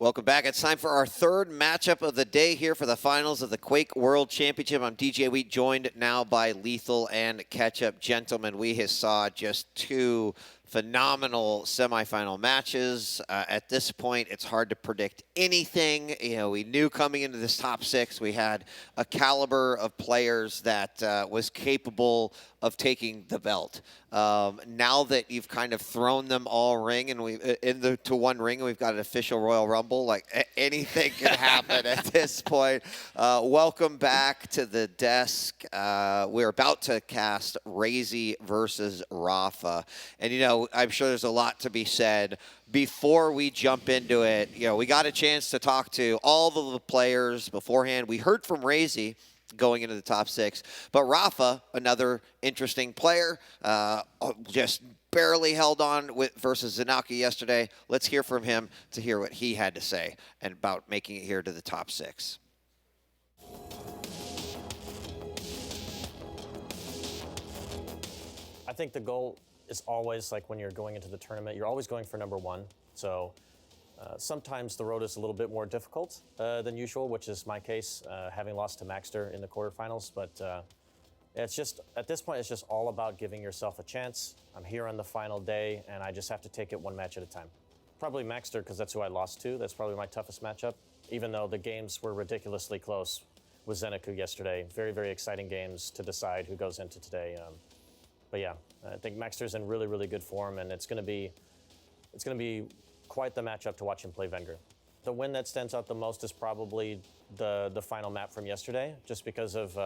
Welcome back. It's time for our third matchup of the day here for the finals of the Quake World Championship. I'm DJ Wheat, joined now by Lethal and Ketchup. Gentlemen, we have saw just two phenomenal semifinal matches. At this point, it's hard to predict anything. You know, we knew coming into this top six, we had a caliber of players that was capable of taking the belt. Now that you've kind of thrown them all ring and to one ring, and we've got an official Royal Rumble, like anything can happen at this point. Welcome back to the desk. We're about to cast RAISY versus Rapha. And, you know, I'm sure there's a lot to be said. Before we jump into it, you know, we got a chance to talk to all of the players beforehand. We heard from RAISY going into the top six, but Rapha, another interesting player, just barely held on versus Zanaki yesterday. Let's hear from him to hear what he had to say and about making it here to the top six. I think the goal is always, like when you're going into the tournament, you're always going for number one. So sometimes the road is a little bit more difficult than usual, which is my case, having lost to Maxter in the quarterfinals. But it's just, at this point, it's just all about giving yourself a chance. I'm here on the final day, and I just have to take it one match at a time. Probably Maxter, because that's who I lost to. That's probably my toughest matchup, even though the games were ridiculously close with Zeniku yesterday. Very, very exciting games to decide who goes into today. But yeah, I think Maxter's in really, really good form, and it's going to be quite the matchup to watch him play Wenger. The win that stands out the most is probably the final map from yesterday, just because of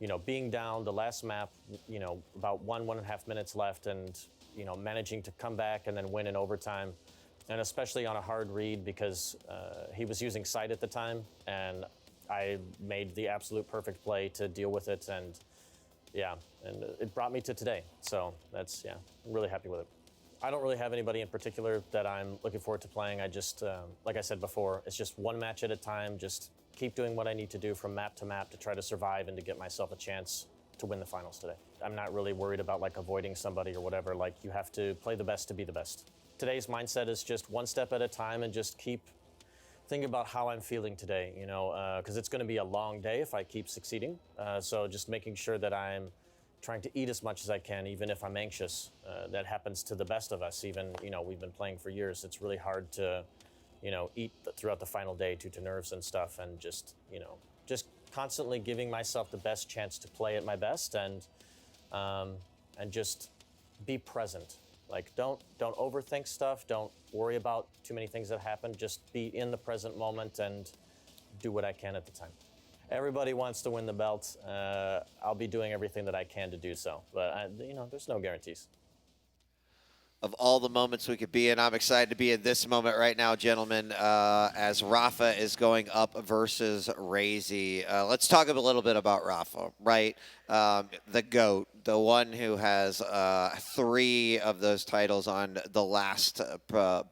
you know, being down the last map, you know, about 1.5 minutes left, and you know, managing to come back and then win in overtime, and especially on a hard read because he was using sight at the time, and I made the absolute perfect play to deal with it, and yeah, and it brought me to today. So that's, yeah, I'm really happy with it. I don't really have anybody in particular that I'm looking forward to playing. I just, like I said before, it's just one match at a time. Just keep doing what I need to do from map to map to try to survive and to get myself a chance to win the finals today. I'm not really worried about like avoiding somebody or whatever. Like, you have to play the best to be the best. Today's mindset is just one step at a time and just keep thinking about how I'm feeling today, you know, because it's going to be a long day if I keep succeeding. So just making sure that I'm trying to eat as much as I can, even if I'm anxious. That happens to the best of us. Even, you know, we've been playing for years. It's really hard to, you know, eat throughout the final day due to nerves and stuff, and just, you know, just constantly giving myself the best chance to play at my best, and just be present. Like, don't overthink stuff. Don't worry about too many things that happen. Just be in the present moment and do what I can at the time. Everybody wants to win the belt. I'll be doing everything that I can to do so. But, you know, there's no guarantees. Of all the moments we could be in, I'm excited to be in this moment right now, gentlemen, as Rapha is going up versus RAISY. Let's talk a little bit about Rapha, right? The GOAT, the one who has 3 of those titles on the last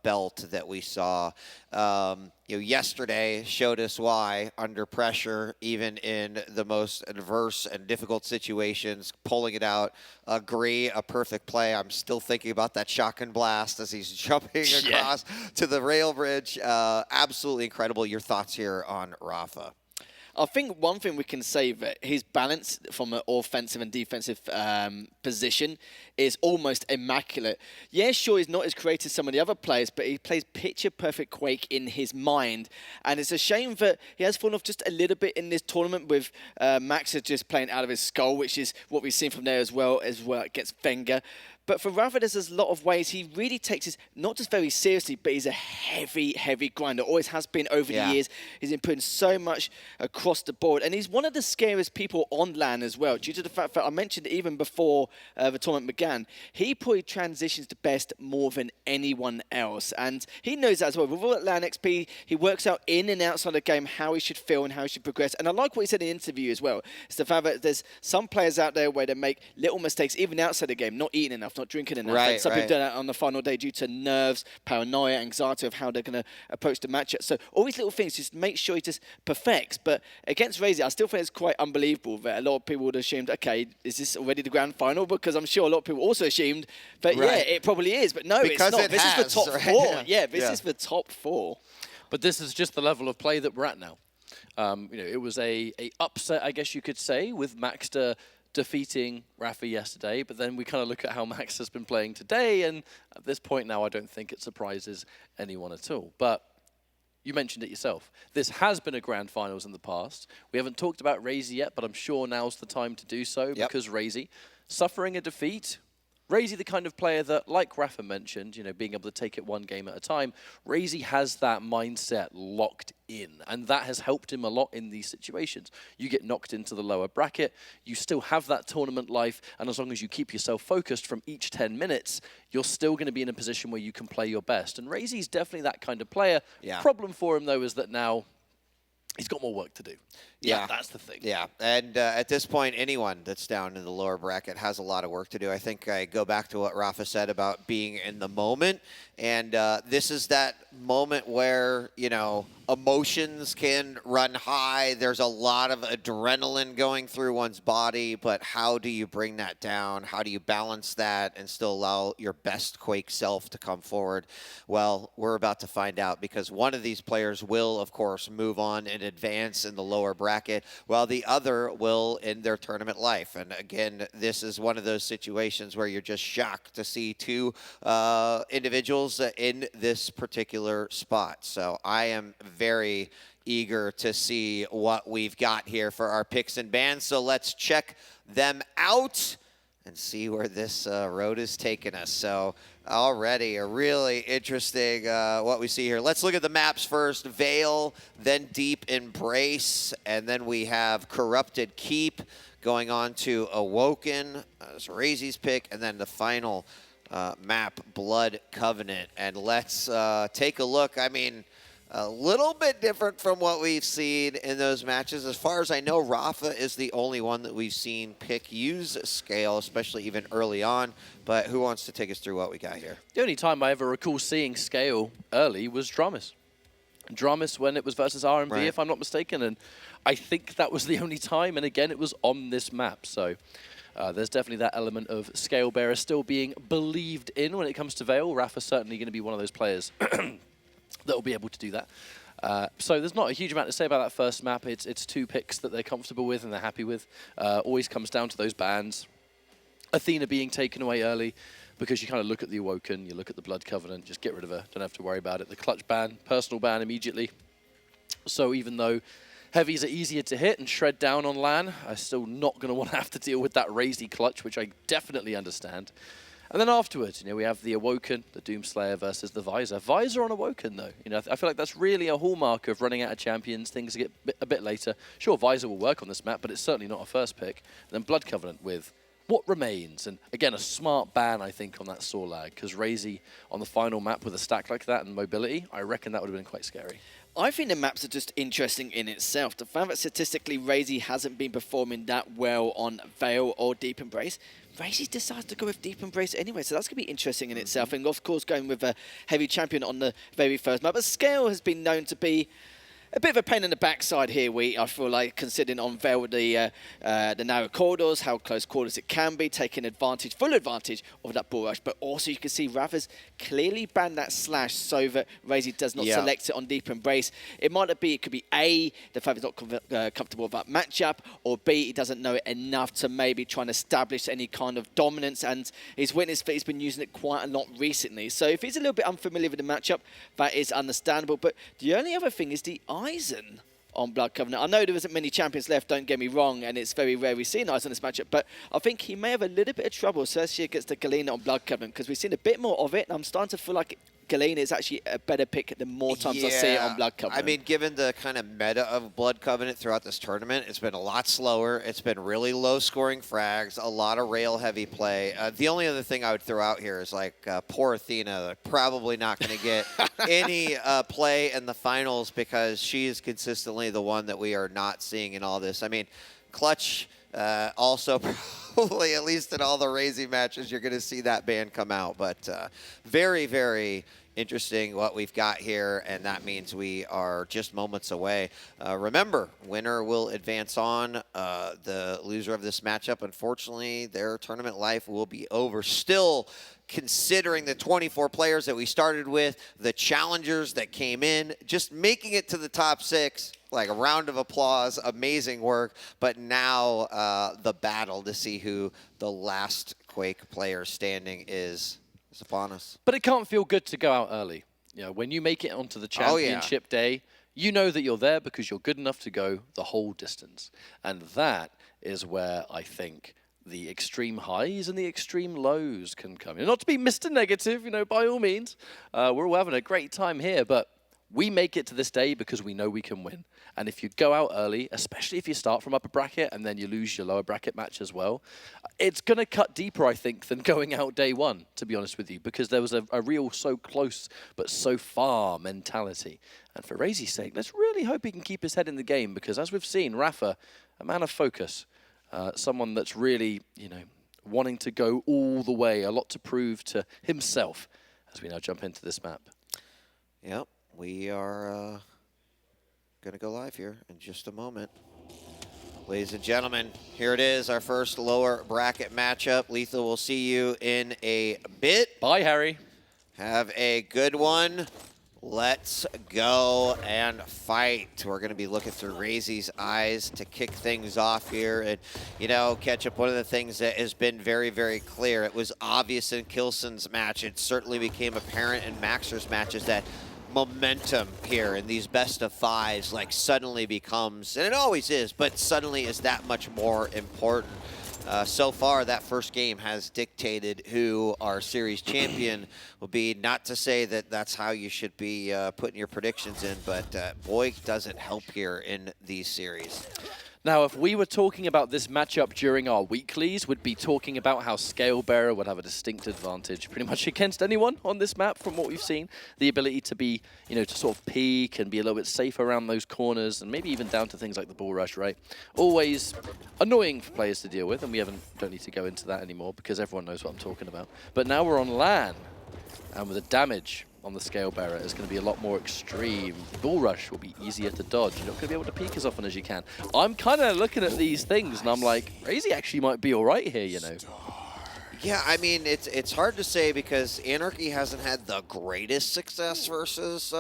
belt that we saw. You know, yesterday showed us why, under pressure, even in the most adverse and difficult situations, pulling it out. Agree, a perfect play. I'm still thinking about that shotgun blast as he's jumping across to the rail bridge. Absolutely incredible. Your thoughts here on Rapha? I think one thing we can say that his balance from an offensive and defensive position is almost immaculate. Yeah, sure, he's not as creative as some of the other players, but he plays picture-perfect Quake in his mind. And it's a shame that he has fallen off just a little bit in this tournament with Max just playing out of his skull, which is what we've seen from there as well against Wenger. But for Rapha, there's a lot of ways he really takes this not just very seriously, but he's a heavy, heavy grinder. Always has been over the years. He's been putting so much across the board. And he's one of the scariest people on LAN as well, due to the fact that I mentioned even before the tournament began, he probably transitions the best more than anyone else. And he knows that as well. With all at LAN XP, he works out in and outside the game how he should feel and how he should progress. And I like what he said in the interview as well. It's the fact that there's some players out there where they make little mistakes, even outside the game, not eating enough, not drinking enough. And some people do that on the final day due to nerves, paranoia, anxiety of how they're going to approach the matchup. So all these little things, just make sure he just perfects. But against RAISY, I still think it's quite unbelievable that a lot of people would have assumed, okay, is this already the grand final? Because I'm sure a lot of people also assumed that, yeah, it probably is. But no, because it's not. This is the top 4. Yeah, this is the top 4. But this is just the level of play that we're at now. It was a upset, I guess you could say, with Maxter defeating Rapha yesterday, but then we kind of look at how Max has been playing today, and at this point now, I don't think it surprises anyone at all. But you mentioned it yourself. This has been a grand finals in the past. We haven't talked about RAISY yet, but I'm sure now's the time to do so because RAISY, suffering a defeat, RAISY the kind of player that, like Rapha mentioned, being able to take it one game at a time, RAISY has that mindset locked in, and that has helped him a lot in these situations. You get knocked into the lower bracket, you still have that tournament life, and as long as you keep yourself focused from each 10 minutes, you're still going to be in a position where you can play your best. And RAISY's definitely that kind of player. Yeah. Problem for him, though, is that now he's got more work to do. Yeah, that's the thing. Yeah, and at this point, anyone that's down in the lower bracket has a lot of work to do. I think I go back to what Rapha said about being in the moment, and this is that moment where, emotions can run high. There's a lot of adrenaline going through one's body, but how do you bring that down? How do you balance that and still allow your best Quake self to come forward? Well, we're about to find out, because one of these players will, of course, move on and advance in the lower bracket, while the other will end their tournament life. And again, this is one of those situations where you're just shocked to see two individuals in this particular spot. So I am very eager to see what we've got here for our picks and bans. So let's check them out and see where this road is taking us. So already a really interesting what we see here. Let's look at the maps first. Veil, then Deep Embrace, and then we have Corrupted Keep going on to Awoken. That's RAISY's pick, and then the final map, Blood Covenant. And let's take a look. I mean, a little bit different from what we've seen in those matches. As far as I know, Rapha is the only one that we've seen pick use Scale, especially even early on. But who wants to take us through what we got here? The only time I ever recall seeing Scale early was Dramis. Dramis when it was versus RMV, right, if I'm not mistaken. And I think that was the only time. And again, it was on this map. So there's definitely that element of Scale Bearer still being believed in when it comes to Veil. Rapha's certainly going to be one of those players that will be able to do that. So there's not a huge amount to say about that first map. It's two picks that they're comfortable with and they're happy with. Always comes down to those bans. Athena being taken away early because you kind of look at the Awoken, you look at the Blood Covenant, just get rid of her, don't have to worry about it. The clutch ban, personal ban immediately. So even though heavies are easier to hit and shred down on LAN, I'm still not going to want to have to deal with that RAISY clutch, which I definitely understand. And then afterwards, we have the Awoken, the Doomslayer versus the Visor. Visor on Awoken, though. I feel like that's really a hallmark of running out of champions. Things get a bit later. Sure, Visor will work on this map, but it's certainly not a first pick. And then Blood Covenant with What Remains. And again, a smart ban, I think, on that Saw lag, because RAISY on the final map with a stack like that and mobility, I reckon that would have been quite scary. I think the maps are just interesting in itself. The fact that statistically RAISY hasn't been performing that well on Veil or Deep Embrace, RAISY decides to go with Deep Embrace anyway, so that's going to be interesting in itself. And of course, going with a heavy champion on the very first map. But Scale has been known to be a bit of a pain in the backside here, I feel like, considering on Veil the narrow corridors, how close quarters it can be, taking advantage, full advantage of that bull rush. But also you can see Rapha's clearly banned that slash so that RAISY does not select it on Deep Embrace. It might be, it could be A, the fact he's not comfortable with that matchup, or B, he doesn't know it enough to maybe try and establish any kind of dominance, and he's witnessed that he's been using it quite a lot recently. So if he's a little bit unfamiliar with the matchup, that is understandable. But the only other thing is the Eisen on Blood Covenant. I know there isn't many champions left, don't get me wrong, and it's very rare we see an Eisen in this matchup, but I think he may have a little bit of trouble, especially against the Galena on Blood Covenant, because we've seen a bit more of it, and I'm starting to feel like Galena is actually a better pick the more times I see it on Blood Covenant. I mean, given the kind of meta of Blood Covenant throughout this tournament, it's been a lot slower. It's been really low-scoring frags, a lot of rail-heavy play. The only other thing I would throw out here is, like, poor Athena, probably not going to get any play in the finals because she is consistently the one that we are not seeing in all this. I mean, Clutch also probably, at least in all the RAISY matches, you're going to see that ban come out. But very, very interesting what we've got here, and that means we are just moments away. Remember, winner will advance on. The loser of this matchup, unfortunately, their tournament life will be over. Still, considering the 24 players that we started with, the challengers that came in, just making it to the top 6, like a round of applause, amazing work. But now the battle to see who the last Quake player standing is upon us. But it can't feel good to go out early. You know, when you make it onto the championship day, you know that you're there because you're good enough to go the whole distance. And that is where I think the extreme highs and the extreme lows can come in. Not to be Mr. Negative, you know, by all means. We're all having a great time here, but we make it to this day because we know we can win. And if you go out early, especially if you start from upper bracket and then you lose your lower bracket match as well, it's going to cut deeper, I think, than going out day one, to be honest with you, because there was a real so close but so far mentality. And for RAISY's sake, let's really hope he can keep his head in the game, because as we've seen, Rapha, a man of focus, someone that's really, you know, wanting to go all the way, a lot to prove to himself as we now jump into this map. Yep, we are going to go live here in just a moment. Ladies and gentlemen, here it is, our first lower bracket matchup. Lethal, will see you in a bit. Bye, Harry. Have a good one. Let's go and fight. We're going to be looking through RAISY's eyes to kick things off here. And, you know, Ketchup, one of the things that has been very, very clear, it was obvious in Kilson's match. It certainly became apparent in Maxer's matches that momentum here in these best of fives like suddenly becomes, and it always is, but suddenly is that much more important. So far, that first game has dictated who our series champion will be. Not to say that that's how you should be putting your predictions in, but boy, does it help here in these series. Now, if we were talking about this matchup during our weeklies, we'd be talking about how Scalebearer would have a distinct advantage pretty much against anyone on this map from what we've seen. The ability to be, you know, to sort of peek and be a little bit safe around those corners and maybe even down to things like the ball rush, right? Always annoying for players to deal with, and we don't need to go into that anymore because everyone knows what I'm talking about. But now we're on LAN, and with the damage on the Scalebearer is going to be a lot more extreme. Ball rush will be easier to dodge. You're not going to be able to peek as often as you can. I'm kind of looking at these things and I'm like, RAISY actually might be all right here, you know. Yeah, I mean, it's hard to say because Anarchy hasn't had the greatest success versus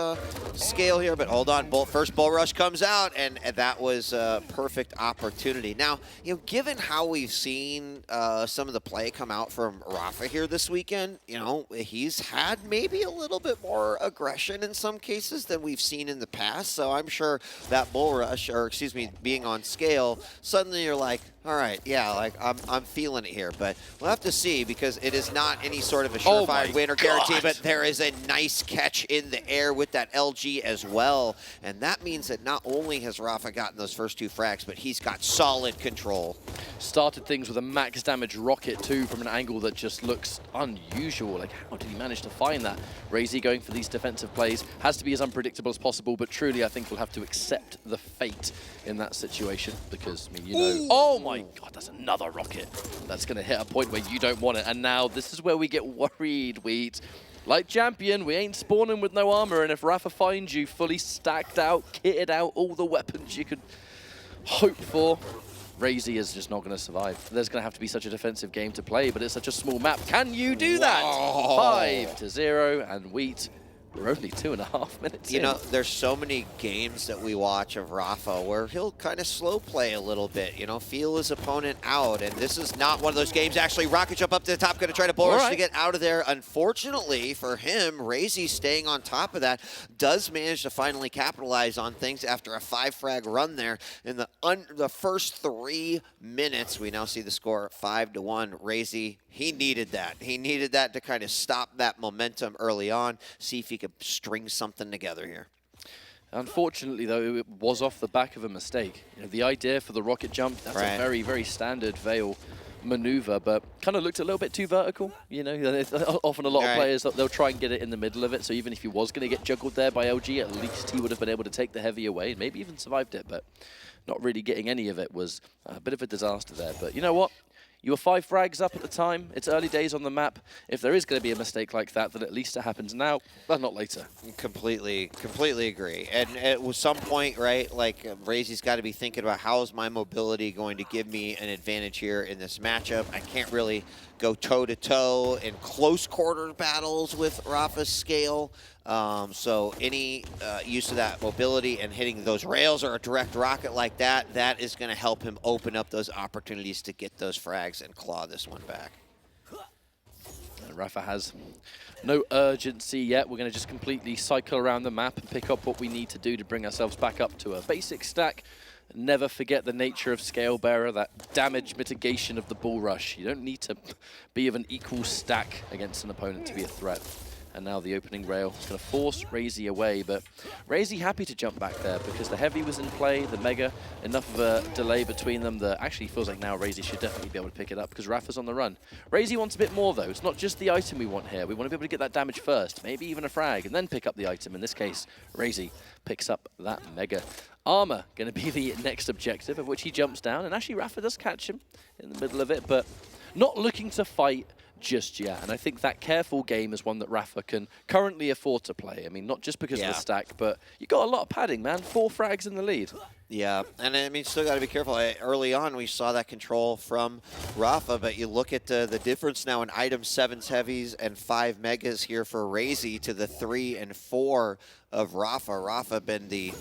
Scale here, but hold on, first Bull Rush comes out, and that was a perfect opportunity. Now, you know, given how we've seen some of the play come out from Rapha here this weekend, you know, he's had maybe a little bit more aggression in some cases than we've seen in the past, so I'm sure that Bull Rush, or excuse me, being on Scale, suddenly you're like, all right, yeah, like I'm feeling it here, but we'll have to see because it is not any sort of a surefire win or guarantee, but there is a nice catch in the air with that LG as well, and that means that not only has Rapha gotten those first 2 frags, but he's got solid control. Started things with a max damage rocket too from an angle that just looks unusual. Like, how did he manage to find that? RAISY going for these defensive plays has to be as unpredictable as possible, but truly I think we'll have to accept the fate in that situation because, I mean, you know, Ooh. Oh my God, that's another rocket. That's going to hit a point where you don't want it. And now this is where we get worried, Wheat. Like Champion, we ain't spawning with no armor, and if Rapha finds you fully stacked out, kitted out, all the weapons you could hope for, RAISY is just not going to survive. There's going to have to be such a defensive game to play, but it's such a small map. Can you do that? Whoa. 5-0, and Wheat, we're only 2.5 minutes You in. know, there's so many games that we watch of Rapha where he'll kind of slow play a little bit, you know, feel his opponent out. And this is not one of those games. Actually, rocket jump up to the top, going to try to bull rush to get out of there. Unfortunately for him, RAISY staying on top of that does manage to finally capitalize on things after a 5-frag run there. In the first 3 minutes, we now see the score 5-1. RAISY, he needed that. He needed that to kind of stop that momentum early on, see if he could string something together here. Unfortunately, though, it was off the back of a mistake. You know, the idea for the rocket jump, that's a very, very standard Veil maneuver, but kind of looked a little bit too vertical. You know, often a lot of players, they'll try and get it in the middle of it, so even if he was going to get juggled there by LG, at least he would have been able to take the heavy away and maybe even survived it, but not really getting any of it was a bit of a disaster there. But you know what? You were 5 frags up at the time. It's early days on the map. If there is going to be a mistake like that, then at least it happens now, but not later. Completely agree. And at some point, right, like RAISY's got to be thinking about how is my mobility going to give me an advantage here in this matchup. I can't really go toe-to-toe in close quarter battles with Rapha's scale. So any use of that mobility and hitting those rails or a direct rocket like that, that is going to help him open up those opportunities to get those frags and claw this one back. And Rapha has no urgency yet. We're going to just completely cycle around the map and pick up what we need to do to bring ourselves back up to a basic stack. Never forget the nature of Scale Bearer, that damage mitigation of the bull rush. You don't need to be of an equal stack against an opponent to be a threat. And now the opening rail is going to force RAISY away, but RAISY happy to jump back there because the heavy was in play, the mega, enough of a delay between them that actually feels like now RAISY should definitely be able to pick it up because Rapha's on the run. RAISY wants a bit more though. It's not just the item we want here. We want to be able to get that damage first, maybe even a frag, and then pick up the item. In this case, RAISY picks up that mega. Armor going to be the next objective, of which he jumps down, and actually Rapha does catch him in the middle of it, but not looking to fight just yet. And I think that careful game is one that Rapha can currently afford to play. I mean, not just because of the stack, but you got a lot of padding, man. 4 frags in the lead. Yeah, and I mean, still got to be careful. Early on, we saw that control from Rapha, but you look at the difference now in item 7s heavies and 5 megas here for RAISY to the 3 and 4 of Rapha. Rapha been the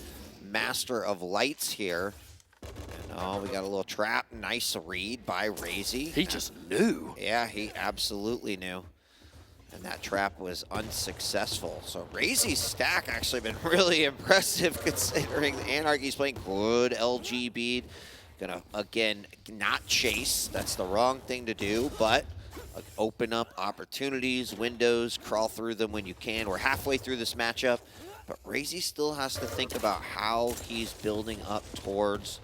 master of lights here. And, oh, we got a little trap. Nice read by RAISY. He just knew. Yeah, he absolutely knew. And that trap was unsuccessful. So RAISY's stack actually been really impressive considering Anarchy's playing good LG bead. Gonna, again, not chase. That's the wrong thing to do, but open up opportunities, windows, crawl through them when you can. We're halfway through this matchup, but RAISY still has to think about how he's building up towards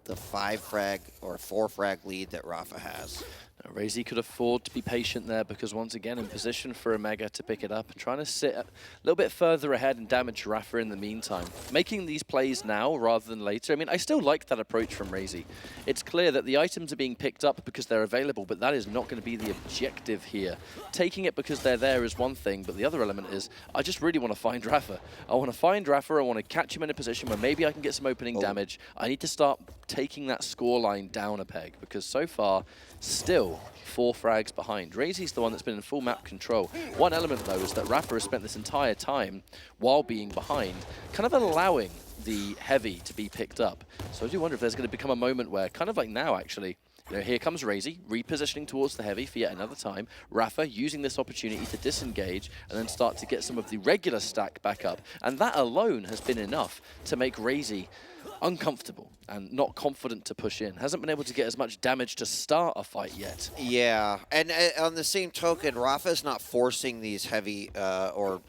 the 5 frag or 4 frag lead that Rapha has. Now, RAISY could afford to be patient there because once again in position for a mega to pick it up and trying to sit a little bit further ahead and damage Rapha in the meantime. Making these plays now rather than later. I mean, I still like that approach from RAISY. It's clear that the items are being picked up because they're available, but that is not going to be the objective here. Taking it because they're there is one thing, but the other element is I just really want to find Rapha. I want to find Rapha. I want to catch him in a position where maybe I can get some opening damage. I need to start taking that score line down a peg because so far, still 4 frags behind. RAISY's the one that's been in full map control. One element, though, is that Rapha has spent this entire time, while being behind, kind of allowing the heavy to be picked up. So I do wonder if there's going to become a moment where, kind of like now, actually, you know, here comes RAISY, repositioning towards the heavy for yet another time. Rapha using this opportunity to disengage and then start to get some of the regular stack back up. And that alone has been enough to make RAISY uncomfortable and not confident to push in. Hasn't been able to get as much damage to start a fight yet. Yeah, and on the same token, Rapha's not forcing these heavy or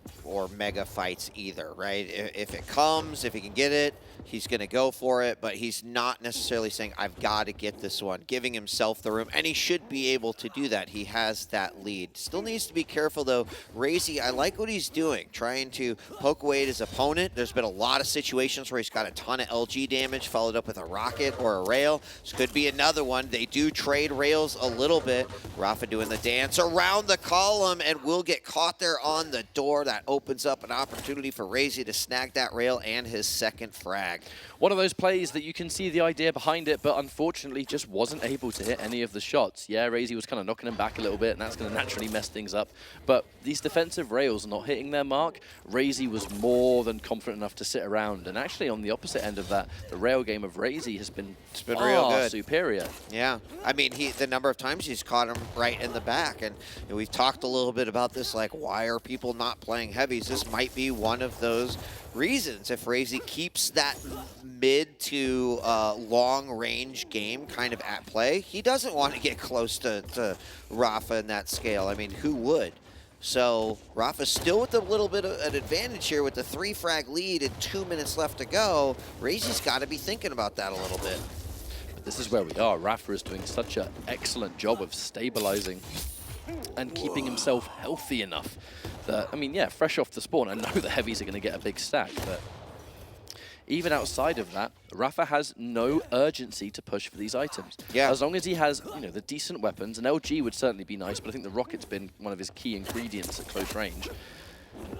mega fights either, right? If it comes, if he can get it, he's going to go for it, but he's not necessarily saying, I've got to get this one, giving himself the room, and he should be able to do that. He has that lead. Still needs to be careful, though. RAISY, I like what he's doing, trying to poke away at his opponent. There's been a lot of situations where he's got a ton of LG damage, followed up with a rocket or a rail. This could be another one. They do trade rails a little bit. Rapha doing the dance around the column and will get caught there on the door. That opens up an opportunity for RAISY to snag that rail and his second frag. One of those plays that you can see the idea behind it, but unfortunately just wasn't able to hit any of the shots. Yeah, RAISY was kind of knocking him back a little bit, and that's going to naturally mess things up. But these defensive rails not hitting their mark, RAISY was more than confident enough to sit around. And actually on the opposite end of that, the rail game of RAISY has been real good. Superior. Yeah, I mean, the number of times he's caught him right in the back, and we've talked a little bit about this, like, why are people not playing heavies? This might be one of those reasons. If RAISY keeps that mid to long range game kind of at play, he doesn't want to get close to Rapha in that scale. I mean, who would? So Rapha's still with a little bit of an advantage here with the 3 frag lead and 2 minutes left to go. RAISY's got to be thinking about that a little bit. But this is where we are. Rapha is doing such an excellent job of stabilizing and keeping himself healthy enough that, I mean, yeah, fresh off the spawn, I know the heavies are going to get a big stack, but even outside of that, Rapha has no urgency to push for these items. Yeah. As long as he has, the decent weapons, and LG would certainly be nice, but I think the rocket's been one of his key ingredients at close range.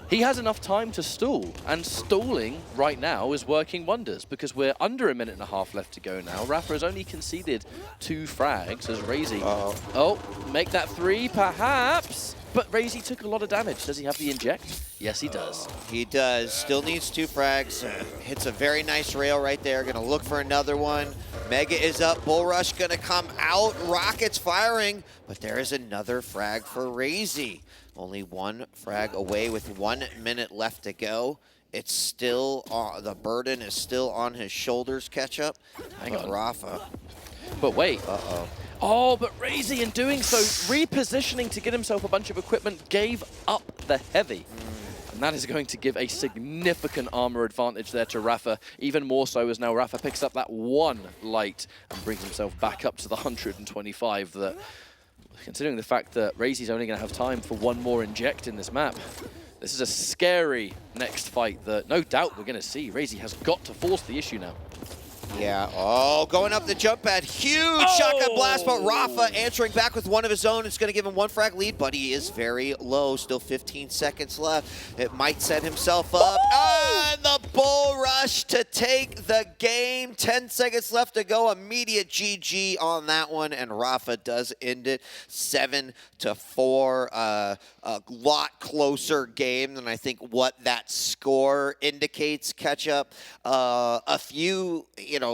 He has enough time to stall, and stalling right now is working wonders because we're under a minute and a half left to go now. Rapha has only conceded 2 frags as RAISY. Oh, make that 3 perhaps, but RAISY took a lot of damage. Does he have the inject? Yes, he does. He does. Still needs 2 frags. Hits a very nice rail right there. Going to look for another one. Mega is up. Bull Rush going to come out. Rockets firing, but there is another frag for RAISY. Only 1 frag away with 1 minute left to go. It's still, the burden is still on his shoulders, Ketchup. Hang on. Rapha. But wait. Uh-oh. Oh, but RAISY, in doing so, repositioning to get himself a bunch of equipment, gave up the heavy. And that is going to give a significant armor advantage there to Rapha, even more so as now Rapha picks up that 1 light and brings himself back up to the 125 that, considering the fact that RAISY's only going to have time for 1 more inject in this map, this is a scary next fight that no doubt we're going to see. RAISY has got to force the issue now. Yeah. Oh, going up the jump pad. Huge shotgun blast, but Rapha answering back with 1 of his own. It's going to give him 1 frag lead, but he is very low. Still 15 seconds left. It might set himself up. And the Bull Rush to take the game. 10 seconds left to go. Immediate GG on that one, and Rapha does end it 7-4. A lot closer game than I think what that score indicates. Ketchup. A few,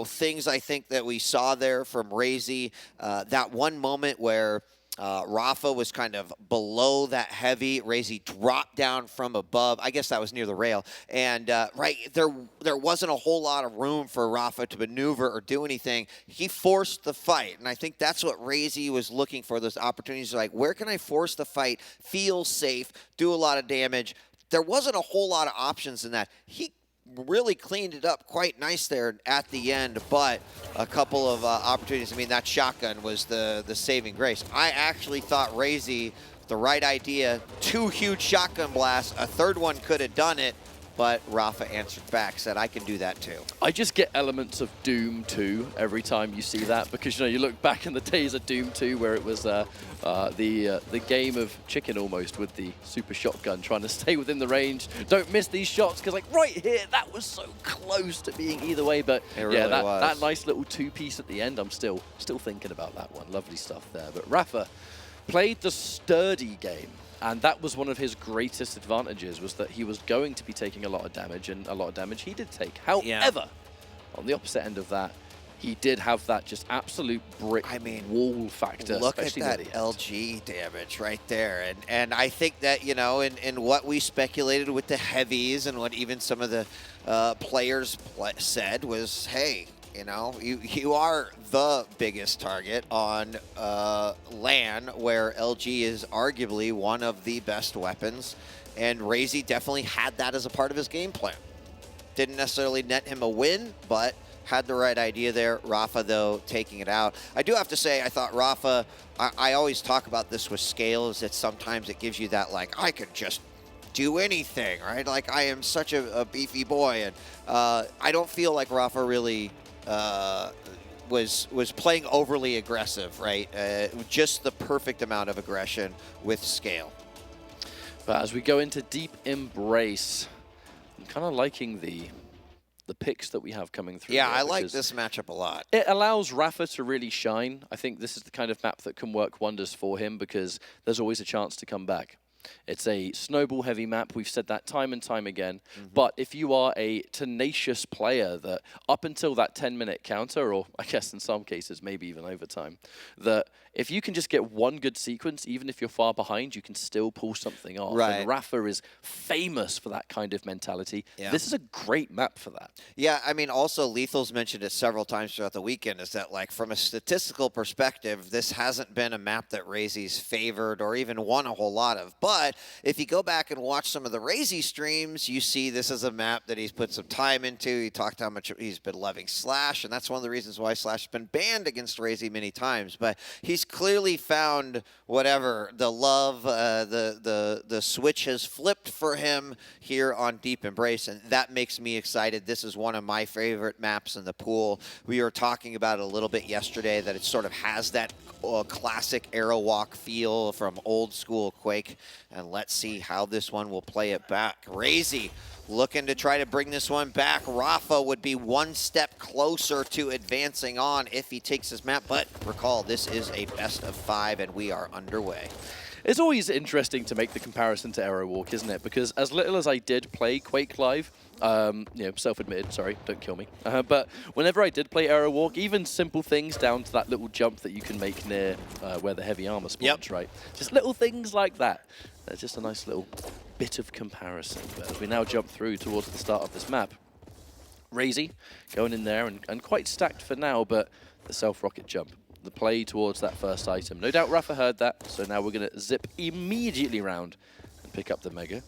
things I think that we saw there from RAISY. That one moment where Rapha was kind of below that heavy. RAISY dropped down from above. I guess that was near the rail. And there wasn't a whole lot of room for Rapha to maneuver or do anything. He forced the fight. And I think that's what RAISY was looking for, those opportunities. Like, where can I force the fight, feel safe, do a lot of damage? There wasn't a whole lot of options in that. He really cleaned it up quite nice there at the end, but a couple of opportunities. I mean, that shotgun was the saving grace. I actually thought RAISY, the right idea, 2 huge shotgun blasts, a 3rd one could have done it, but Rapha answered back, said, I can do that too. I just get elements of Doom 2 every time you see that because, you look back in the days of Doom 2 where it was the game of chicken almost with the super shotgun trying to stay within the range. Don't miss these shots because, right here, that was so close to being either way. But it really was. That nice little 2-piece at the end, I'm still thinking about that one. Lovely stuff there. But Rapha played the sturdy game. And that was one of his greatest advantages, was that he was going to be taking a lot of damage, and a lot of damage he did take. However, on the opposite end of that, he did have that just absolute brick wall factor. Look at that LG damage right there. And I think that, in what we speculated with the heavies and what even some of the players said was, hey, you are the biggest target on LAN, where LG is arguably one of the best weapons, and RAISY definitely had that as a part of his game plan. Didn't necessarily net him a win, but had the right idea there. Rapha, though, taking it out. I do have to say, I thought Rapha, I always talk about this with scale, is that sometimes it gives you that, like, I could just do anything, right? Like, I am such a beefy boy, and I don't feel like Rapha really was playing overly aggressive, right? Just the perfect amount of aggression with scale. But as we go into Deep Embrace, I'm kind of liking the picks that we have coming through. Yeah, I like this matchup a lot. It allows Rapha to really shine. I think this is the kind of map that can work wonders for him because there's always a chance to come back. It's a snowball-heavy map. We've said that time and time again. But if you are a tenacious player that up until that 10-minute counter, or I guess in some cases maybe even overtime, that if you can just get one good sequence, even if you're far behind, you can still pull something off. Right. And Rapha is famous for that kind of mentality. Yeah. This is a great map for that. Yeah, I mean, also Lethal's mentioned it several times throughout the weekend, is that, like, from a statistical perspective, this hasn't been a map that RAISY's favored or even won a whole lot of. But But if you go back and watch some of the RAISY streams, you see this is a map that he's put some time into. He talked how much he's been loving Slash, and that's one of the reasons why Slash has been banned against RAISY many times. But he's clearly found whatever the love, the switch has flipped for him here on Deep Embrace, and that makes me excited. This is one of my favorite maps in the pool. We were talking about it a little bit yesterday, that it sort of has that classic arrow walk feel from old school Quake, and let's see how this one will play it back. RAISY looking to try to bring this one back. Rapha would be one step closer to advancing on if he takes his map, but recall, this is a best of 5 and we are underway. It's always interesting to make the comparison to Arrow Walk, isn't it? Because as little as I did play Quake Live, self-admitted, sorry, don't kill me. But whenever I did play Arrow Walk, even simple things down to that little jump that you can make near where the heavy armor spawns, right? Just little things like that. That's just a nice little bit of comparison. But as we now jump through towards the start of this map, RAISY going in there and quite stacked for now, but the self-rocket jump. The play towards that first item. No doubt Rapha heard that, so now we're going to zip immediately round and pick up the Mega.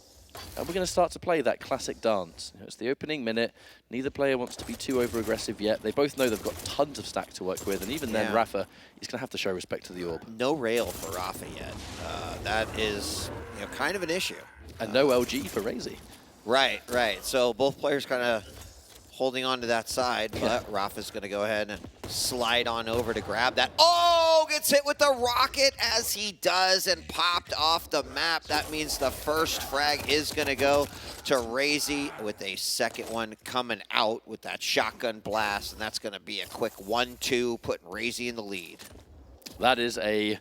And we're going to start to play that classic dance. It's the opening minute. Neither player wants to be too over-aggressive yet. They both know they've got tons of stack to work with, and even then, Rapha is going to have to show respect to the orb. No rail for Rapha yet. That is kind of an issue. And no LG for RAISY. Right. So both players kind of holding on to that side, but Rapha's going to go ahead and slide on over to grab that. Oh, gets hit with the rocket as he does and popped off the map. That means the first frag is going to go to RAISY with a second one coming out with that shotgun blast, and that's going to be a quick 1-2, putting RAISY in the lead. That is a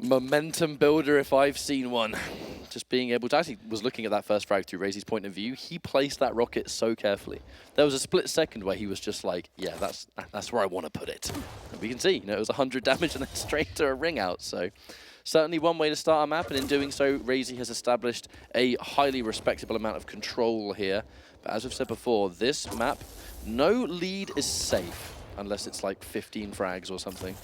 momentum builder if I've seen one. Just being able to, actually was looking at that first frag through RAISY's point of view. He placed that rocket so carefully. There was a split second where he was just like, yeah, that's where I want to put it. And we can see, it was 100 damage and then straight to a ring out. So certainly one way to start a map, and in doing so, RAISY has established a highly respectable amount of control here. But as we've said before, this map, no lead is safe unless it's like 15 frags or something.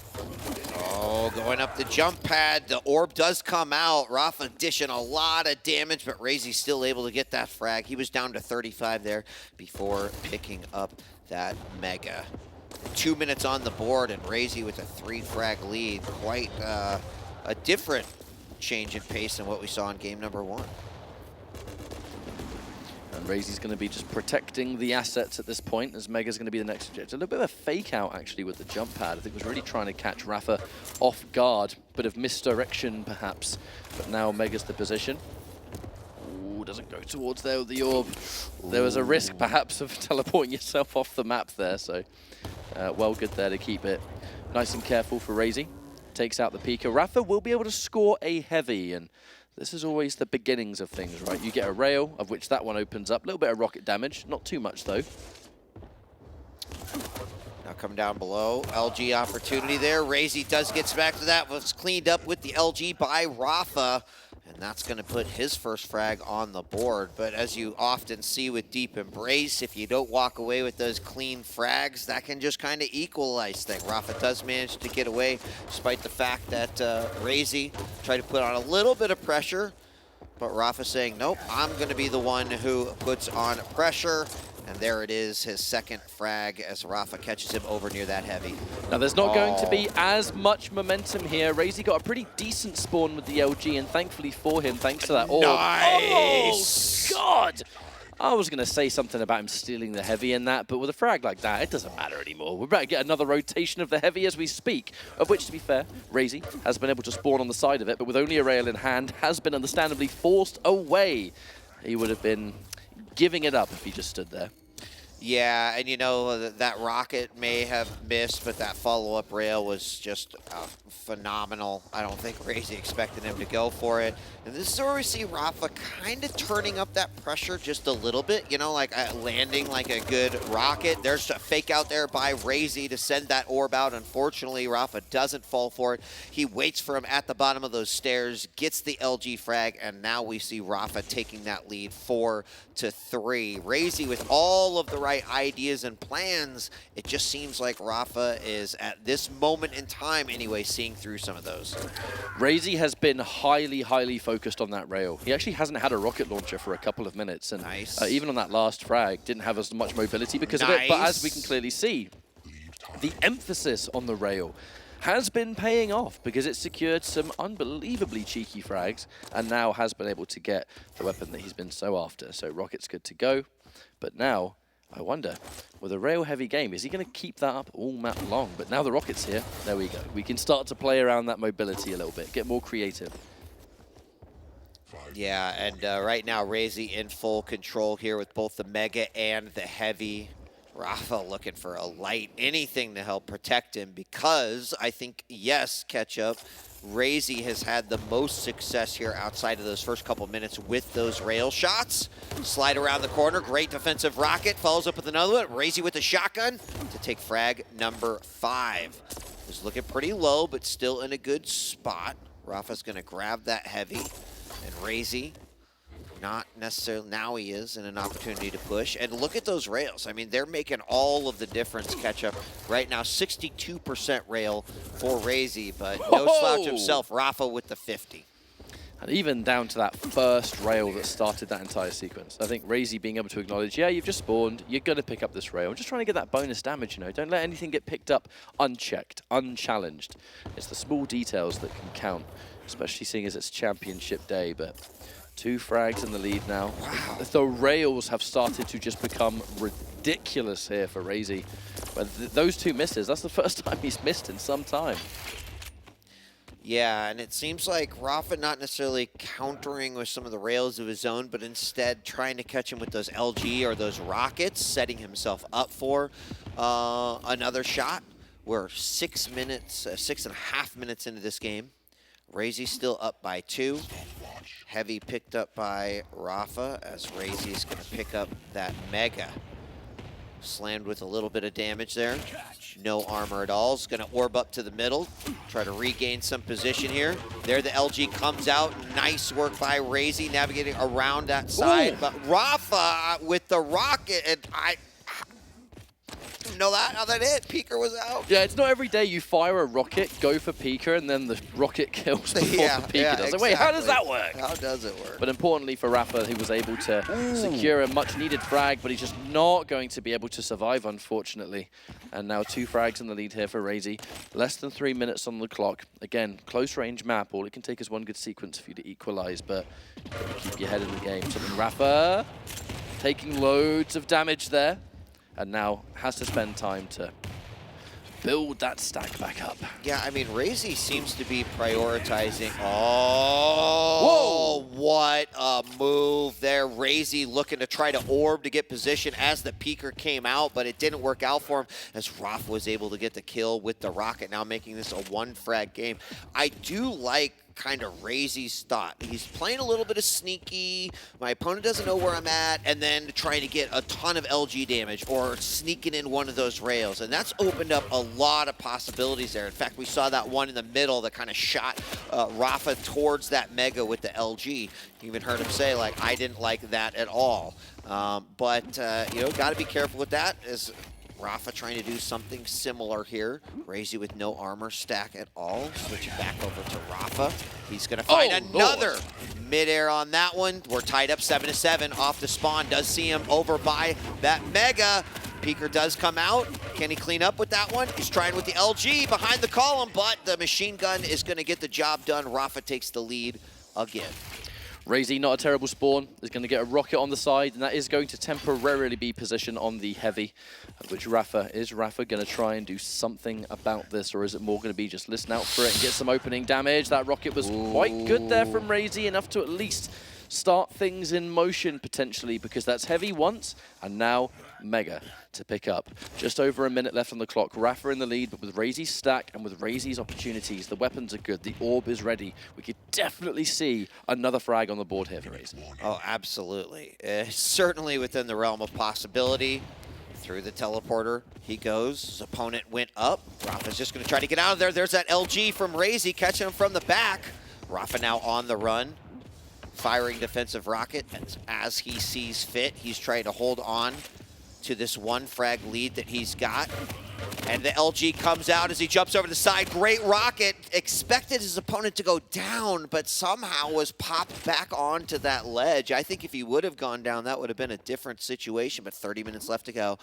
Oh, going up the jump pad. The orb does come out. Rapha dishing a lot of damage, but RAISY's still able to get that frag. He was down to 35 there before picking up that Mega. 2 minutes on the board, and RAISY with a 3-frag lead. Quite a different change in pace than what we saw in game number 1. And RAISY's going to be just protecting the assets at this point, as Mega's going to be the next objective. A little bit of a fake out, actually, with the jump pad. I think was really trying to catch Rapha off guard. Bit of misdirection, perhaps. But now Mega's the position. Ooh, doesn't go towards there with the orb. Ooh. There was a risk, perhaps, of teleporting yourself off the map there. So, well good there to keep it nice and careful for RAISY. Takes out the Pika. Rapha will be able to score a heavy, and this is always the beginnings of things, right? You get a rail, of which that one opens up. A little bit of rocket damage, not too much though. Now come down below, LG opportunity there. RAISY does get back to that, was cleaned up with the LG by Rapha, and that's gonna put his first frag on the board. But as you often see with Deep Embrace, if you don't walk away with those clean frags, that can just kind of equalize things. Rapha does manage to get away, despite the fact that RAISY tried to put on a little bit of pressure, but Rapha saying, nope, I'm gonna be the one who puts on pressure. And there it is, his second frag as Rapha catches him over near that heavy. Now there's not going to be as much momentum here. RAISY got a pretty decent spawn with the LG, and thankfully for him, thanks to that orb. Nice! Oh, God! I was going to say something about him stealing the heavy in that, but with a frag like that, it doesn't matter anymore. We're about to get another rotation of the heavy as we speak, of which, to be fair, RAISY has been able to spawn on the side of it, but with only a rail in hand, has been understandably forced away. He would have been giving it up if he just stood there. Yeah, and that rocket may have missed, but that follow-up rail was just phenomenal. I don't think RAISY expected him to go for it. And this is where we see Rapha kind of turning up that pressure just a little bit, like landing like a good rocket. There's a fake out there by RAISY to send that orb out. Unfortunately, Rapha doesn't fall for it. He waits for him at the bottom of those stairs, gets the LG frag, and now we see Rapha taking that lead 4-3. RAISY with all of the right ideas and plans. It just seems like RAISY is, at this moment in time anyway, seeing through some of those. RAISY has been highly, highly focused on that rail. He actually hasn't had a rocket launcher for a couple of minutes, and nice. Even on that last frag, didn't have as much mobility because of it. But as we can clearly see, the emphasis on the rail has been paying off because it secured some unbelievably cheeky frags and now has been able to get the weapon that he's been so after. So Rocket's good to go. But now, I wonder, with a rail-heavy game, is he going to keep that up all map long? But now the Rocket's here, there we go. We can start to play around that mobility a little bit, get more creative. Yeah, and right now, RAISY in full control here with both the Mega and the Heavy. Rapha looking for a light, anything to help protect him, because I think, yes, Ketchup, RAISY has had the most success here outside of those first couple minutes with those rail shots. Slide around the corner, great defensive rocket, follows up with another one. RAISY with the shotgun to take frag number 5. Is looking pretty low, but still in a good spot. Rafa's gonna grab that Heavy, and RAISY, not necessarily, now he is in an opportunity to push. And look at those rails. I mean, they're making all of the difference, Ketchup. Right now, 62% rail for RAISY, but no slouch himself, Rafa with the 50. And even down to that first rail that started that entire sequence. I think RAISY being able to acknowledge, yeah, you've just spawned, you're going to pick up this rail. I'm just trying to get that bonus damage, you know. Don't let anything get picked up unchecked, unchallenged. It's the small details that can count, especially seeing as it's championship day, but 2 frags in the lead now. Wow. The rails have started to just become ridiculous here for RAISY. But those 2 misses, that's the first time he's missed in some time. Yeah, and it seems like Rafa not necessarily countering with some of the rails of his own, but instead trying to catch him with those LG or those rockets, setting himself up for another shot. We're 6 minutes, 6.5 minutes into this game. RAISY still up by 2. Heavy picked up by Rafa as RAISY's going to pick up that Mega. Slammed with a little bit of damage there. No armor at all. Is going to orb up to the middle. Try to regain some position here. There the LG comes out. Nice work by RAISY navigating around that side. Ooh. But Rafa with the rocket, and I know that, how that hit. Peeker was out. Yeah, it's not every day you fire a rocket, go for Peeker, and then the rocket kills before the Peeker does. Exactly. Wait, how does that work? How does it work? But importantly for Rafa, he was able to secure a much-needed frag, but he's just not going to be able to survive, unfortunately. And now 2 frags in the lead here for RAISY. Less than 3 minutes on the clock. Again, close-range map. All it can take is one good sequence for you to equalize, but keep your head in the game. Something Rafa taking loads of damage there. And now has to spend time to build that stack back up. Yeah, I mean, RAISY seems to be prioritizing. Oh, whoa! What a move there. RAISY looking to try to orb to get position as the Peeker came out, but it didn't work out for him as Rafa was able to get the kill with the rocket, now making this a 1-frag game. I do like kind of RAISY's thought. He's playing a little bit of sneaky, my opponent doesn't know where I'm at, and then trying to get a ton of LG damage or sneaking in one of those rails. And that's opened up a lot of possibilities there. In fact, we saw that one in the middle that kind of shot Rafa towards that Mega with the LG. You even heard him say, like, I didn't like that at all. You know, got to be careful with that. As Rafa trying to do something similar here. RAISY with no armor stack at all. Switching back over to Rafa. He's going to find another midair on that one. We're tied up 7-7 off the spawn. Does see him over by that Mega. Peeker does come out. Can he clean up with that one? He's trying with the LG behind the column, but the machine gun is going to get the job done. Rafa takes the lead again. RAISY, not a terrible spawn, is going to get a rocket on the side, and that is going to temporarily be positioned on the Heavy, which Rafa, is Rafa going to try and do something about this, or is it more going to be just listen out for it and get some opening damage? That rocket was quite good there from RAISY, enough to at least start things in motion potentially, because that's Heavy once, and now Mega to pick up. Just over a minute left on the clock. Rafa in the lead, but with RAISY's stack and with RAISY's opportunities, the weapons are good, the orb is ready. We could definitely see another frag on the board here for RAISY. Oh, absolutely. Certainly within the realm of possibility. Through the teleporter he goes. His opponent went up. Rafa's just going to try to get out of there. There's that LG from RAISY, catching him from the back. Rafa now on the run. Firing defensive rocket as he sees fit. He's trying to hold on to this 1 frag lead that he's got. And the LG comes out as he jumps over the side. Great rocket. Expected his opponent to go down, but somehow was popped back onto that ledge. I think if he would have gone down, that would have been a different situation, but 30 minutes left to go.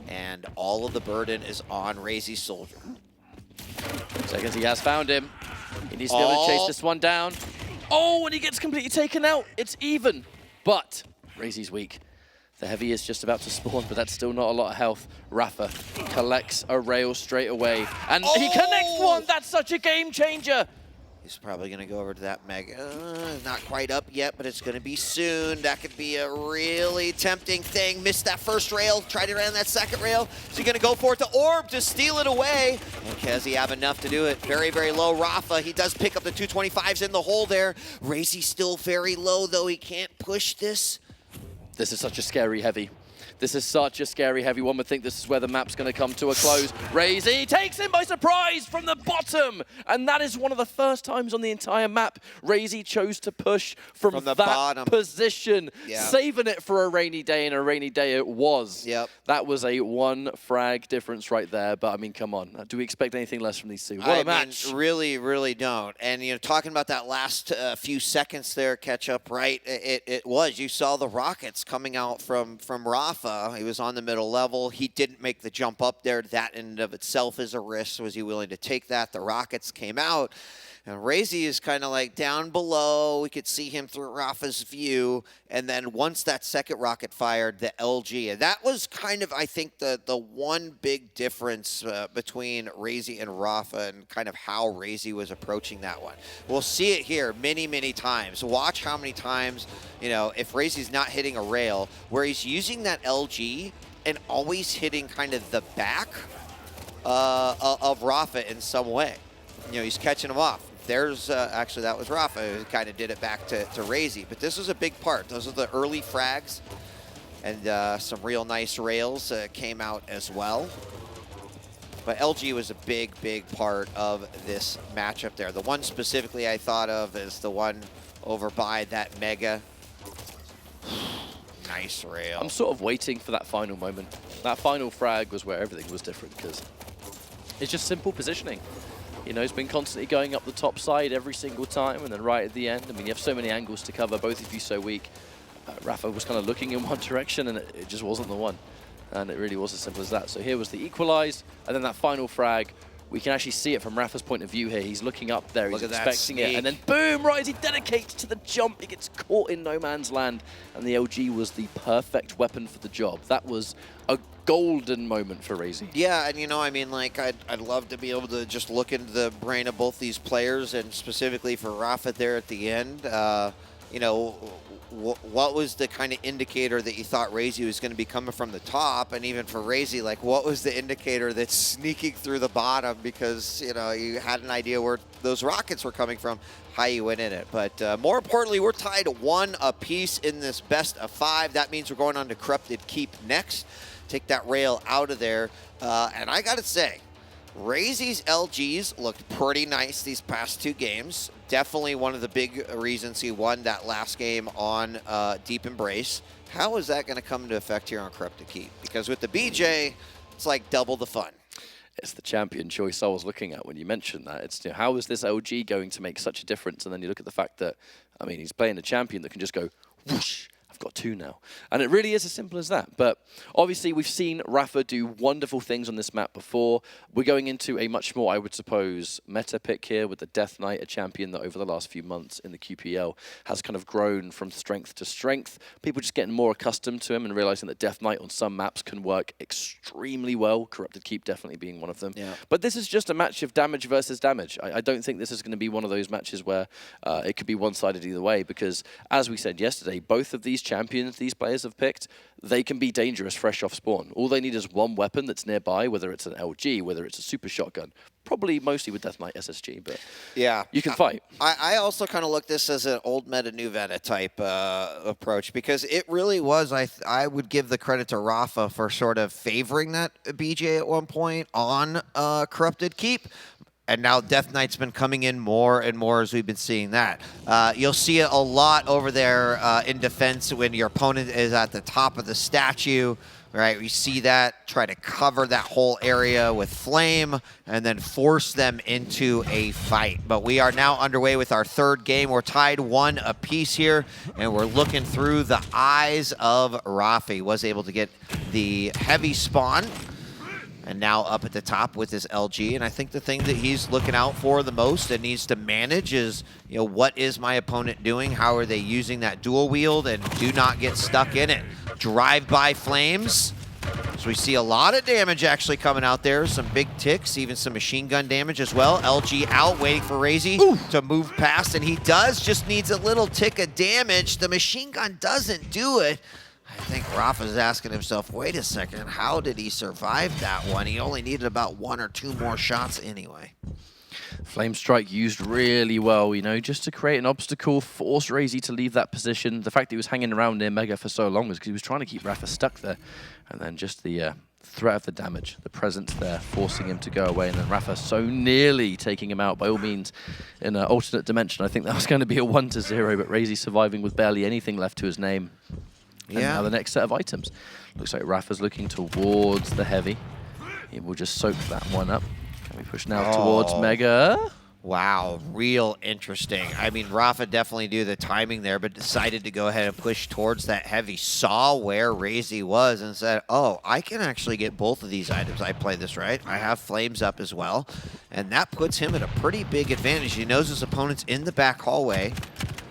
And all of the burden is on RAISY Soldier. Seconds, he has found him. He needs to be able to chase this one down. Oh, and he gets completely taken out. It's even. But RAISY's weak. The heavy is just about to spawn, but that's still not a lot of health. Rapha collects a rail straight away. And he connects one. That's such a game changer. He's probably going to go over to that Mega. Not quite up yet, but it's going to be soon. That could be a really tempting thing. Missed that first rail, tried to run that second rail. So you're going to go for it. The orb to steal it away. And does he have enough to do it? Very, very low. Rapha, he does pick up the 225s in the hole there. RAISY still very low, though. He can't push this. This is such a scary heavy. This is such a scary heavy. One would think this is where the map's going to come to a close. RAISY takes him by surprise from the bottom. And that is one of the first times on the entire map RAISY chose to push from the that bottom position. Yeah. Saving it for a rainy day, and a rainy day it was. Yep. That was a 1 frag difference right there. But, I mean, come on. Do we expect anything less from these two? What a match. I mean, really, really don't. And, talking about that last few seconds there, Ketchup, right? It was. You saw the rockets coming out from Rapha. He was on the middle level. He didn't make the jump up there. That in and of itself is a risk. Was he willing to take that? The rockets came out. And RAISY is kind of like down below. We could see him through Rafa's view. And then once that second rocket fired, the LG. And that was kind of, I think, the one big difference between RAISY and Rapha and kind of how RAISY was approaching that one. We'll see it here many, many times. Watch how many times, if RAISY's not hitting a rail, where he's using that LG and always hitting kind of the back of Rapha in some way. He's catching him off. There's, actually, that was Rapha who kind of did it back to RAISY. But this was a big part. Those are the early frags. And some real nice rails came out as well. But LG was a big, big part of this matchup there. The one specifically I thought of is the one over by that Mega. Nice rail. I'm sort of waiting for that final moment. That final frag was where everything was different, because it's just simple positioning. He's been constantly going up the top side every single time, and then right at the end, I mean, you have so many angles to cover, both of you so weak. Rapha was kind of looking in one direction, and it just wasn't the one. And it really was as simple as that. So here was the equalize, and then that final frag. We can actually see it from Rafa's point of view here. He's looking up there, he's expecting it, and then boom, RAISY dedicates to the jump. He gets caught in no man's land, and the LG was the perfect weapon for the job. That was a golden moment for RAISY. Yeah, and I'd love to be able to just look into the brain of both these players, and specifically for Rapha there at the end. What was the kind of indicator that you thought RAISY was going to be coming from the top? And even for RAISY, what was the indicator that's sneaking through the bottom? Because, you had an idea where those rockets were coming from, how you went in it. But more importantly, we're tied 1 apiece in this best of 5. That means we're going on to Corrupted Keep next. Take that rail out of there. And I got to say, RAISY's LGs looked pretty nice these past 2 games. Definitely one of the big reasons he won that last game on Deep Embrace. How is that going to come into effect here on Corrupted Keep? Because with the BJ, it's like double the fun. It's the champion choice I was looking at when you mentioned that. It's how is this LG going to make such a difference? And then you look at the fact that, I mean, he's playing a champion that can just go whoosh. I've got 2 now. And it really is as simple as that. But obviously, we've seen Rapha do wonderful things on this map before. We're going into a much more, I would suppose, meta pick here with the Death Knight, a champion that over the last few months in the QPL has kind of grown from strength to strength. People just getting more accustomed to him and realizing that Death Knight on some maps can work extremely well. Corrupted Keep definitely being one of them. Yeah. But this is just a match of damage versus damage. I don't think this is going to be one of those matches where it could be one-sided either way, because as we said yesterday, both of these champions these players have picked, they can be dangerous fresh off spawn. All they need is one weapon that's nearby, whether it's an LG, whether it's a super shotgun, probably mostly with Death Knight SSG, but yeah, you can fight. I also kind of look this as an old meta, new meta type approach, because it really was, I would give the credit to Rapha for sort of favoring that BJ at one point on Corrupted Keep. And now Death Knight's been coming in more and more as we've been seeing that. You'll see it a lot over there in defense when your opponent is at the top of the statue. right? We see that, try to cover that whole area with flame, and then force them into a fight. But we are now underway with our third game. We're tied 1 apiece here, and we're looking through the eyes of Rapha. He was able to get the heavy spawn, and now up at the top with his LG. And I think the thing that he's looking out for the most and needs to manage is, you know, what is my opponent doing? How are they using that dual wield? And do not get stuck in it. Drive-by flames. So we see a lot of damage actually coming out there. Some big ticks, even some machine gun damage as well. LG out, waiting for RAISY to move past, and he does, just needs a little tick of damage. The machine gun doesn't do it. I think Rapha's asking himself, wait a second, how did he survive that one? He only needed about 1 or 2 more shots anyway. Flame Strike used really well, you know, just to create an obstacle, force RAISY to leave that position. The fact that he was hanging around near Mega for so long was because he was trying to keep Rapha stuck there. And then just the threat of the damage, the presence there, forcing him to go away. And then Rapha so nearly taking him out, by all means, in an alternate dimension. I think that was going to be a 1-0, but RAISY surviving with barely anything left to his name. And now the next set of items. Looks like Rapha's looking towards the heavy. He will just soak that one up. Can we push now towards Mega? Wow, real interesting. I mean, Rapha definitely knew the timing there, but decided to go ahead and push towards that heavy. Saw where RAISY was and said, oh, I can actually get both of these items. I play this right. I have flames up as well. And that puts him at a pretty big advantage. He knows his opponent's in the back hallway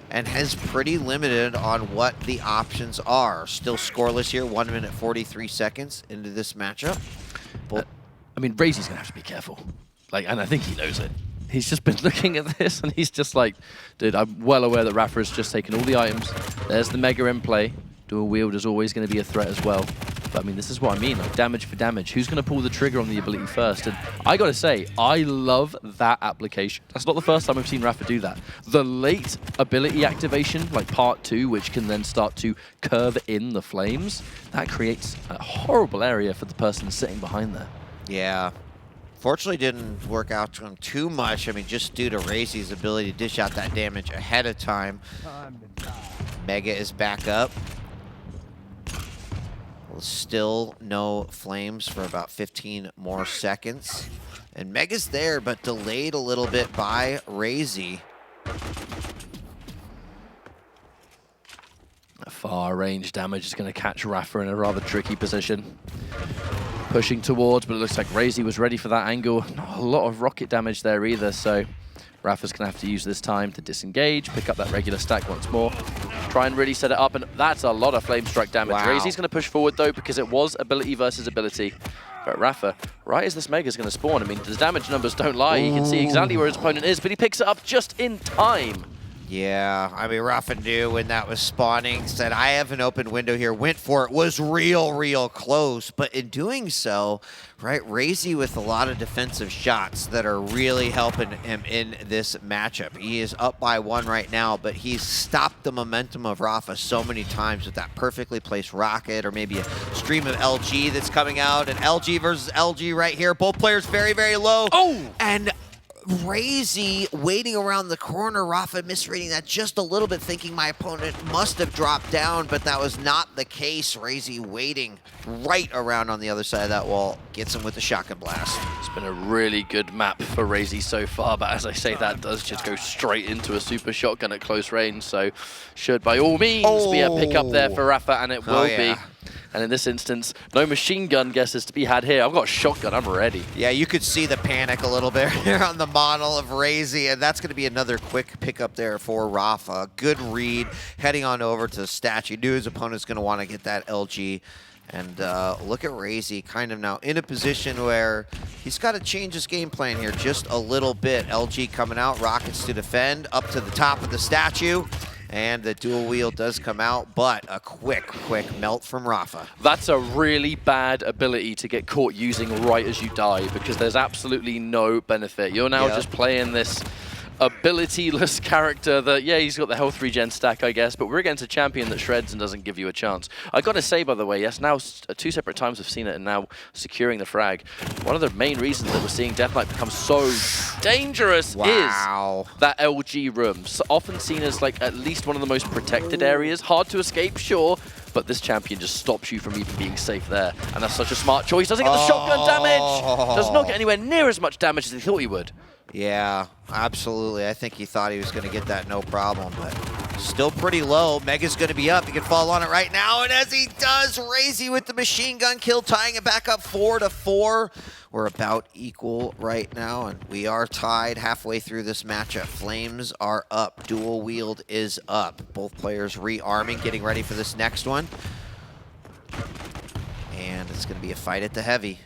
and has pretty limited on what the options are. Still scoreless here, 1 minute 43 seconds into this matchup. I mean, RAISY's going to have to be careful. Like, and I think he knows it. He's just been looking at this, and he's just like, dude, I'm well aware that Rapha has just taken all the items. There's the Mega in play. Dual wield is always going to be a threat as well. But, I mean, this is what I mean, like damage for damage. Who's going to pull the trigger on the ability first? And I got to say, I love that application. That's not the first time I've seen Rapha do that. The late ability activation, like part 2, which can then start to curve in the flames, that creates a horrible area for the person sitting behind there. Yeah. Fortunately, didn't work out to him too much. I mean, just due to RAISY's ability to dish out that damage ahead of time. Mega is back up. Still no flames for about 15 more seconds. And Mega's there, but delayed a little bit by RAISY. Far range damage is going to catch Rapha in a rather tricky position. Pushing towards, but it looks like RAISY was ready for that angle. Not a lot of rocket damage there either, so Rapha's going to have to use this time to disengage, pick up that regular stack once more, try and really set it up, and that's a lot of Flame Strike damage. Wow. RAISY's going to push forward, though, because it was ability versus ability. But Rapha, right as this Mega's going to spawn, I mean, the damage numbers don't lie. He can see exactly where his opponent is, but he picks it up just in time. Yeah, I mean, Rapha knew when that was spawning, said, I have an open window here, went for it, was real close. But in doing so, right, RAISY with a lot of defensive shots that are really helping him in this matchup. He is up by 1 right now, but he's stopped the momentum of Rapha so many times with that perfectly placed rocket or maybe a stream of LG that's coming out. And LG versus LG right here, both players very low. Oh! And RAISY waiting around the corner, Rapha misreading that just a little bit, thinking my opponent must have dropped down, but that was not the case. RAISY waiting right around on the other side of that wall, gets him with the shotgun blast. It's been a really good map for RAISY so far, but as I say, that does just go straight into a super shotgun at close range, so should by all means be a pickup there for Rapha, and it will be. And in this instance, no machine gun guesses to be had here. I've got a shotgun, I'm ready. Yeah, you could see the panic a little bit here on the model of RAISY, and that's going to be another quick pickup there for Rapha. Good read, heading on over to the statue. Knew his opponent's going to want to get that LG. And look at RAISY kind of now in a position where he's got to change his game plan here just a little bit. LG coming out, rockets to defend, up to the top of the statue. And the dual wheel does come out, but a quick melt from Rapha. That's a really bad ability to get caught using right as you die, because there's absolutely no benefit. You're now just playing this ability-less character that, yeah, he's got the health regen stack, I guess, but we're against a champion that shreds and doesn't give you a chance. I gotta say, by the way, yes, now 2 separate times we've seen it, and now securing the frag. One of the main reasons that we're seeing Death Knight become so dangerous is that LG room. So often seen as like at least one of the most protected areas. Hard to escape, sure, but this champion just stops you from even being safe there. And that's such a smart choice. Doesn't get the shotgun damage. Does not get anywhere near as much damage as he thought he would. Yeah, absolutely. I think he thought he was going to get that no problem, but still pretty low. Mega's going to be up. He can fall on it right now, and as he does, RAISY with the machine gun kill, tying it back up 4-4. We're about equal right now, and we are tied halfway through this matchup. Flames are up. Dual wield is up. Both players rearming, getting ready for this next one. And it's going to be a fight at the heavy.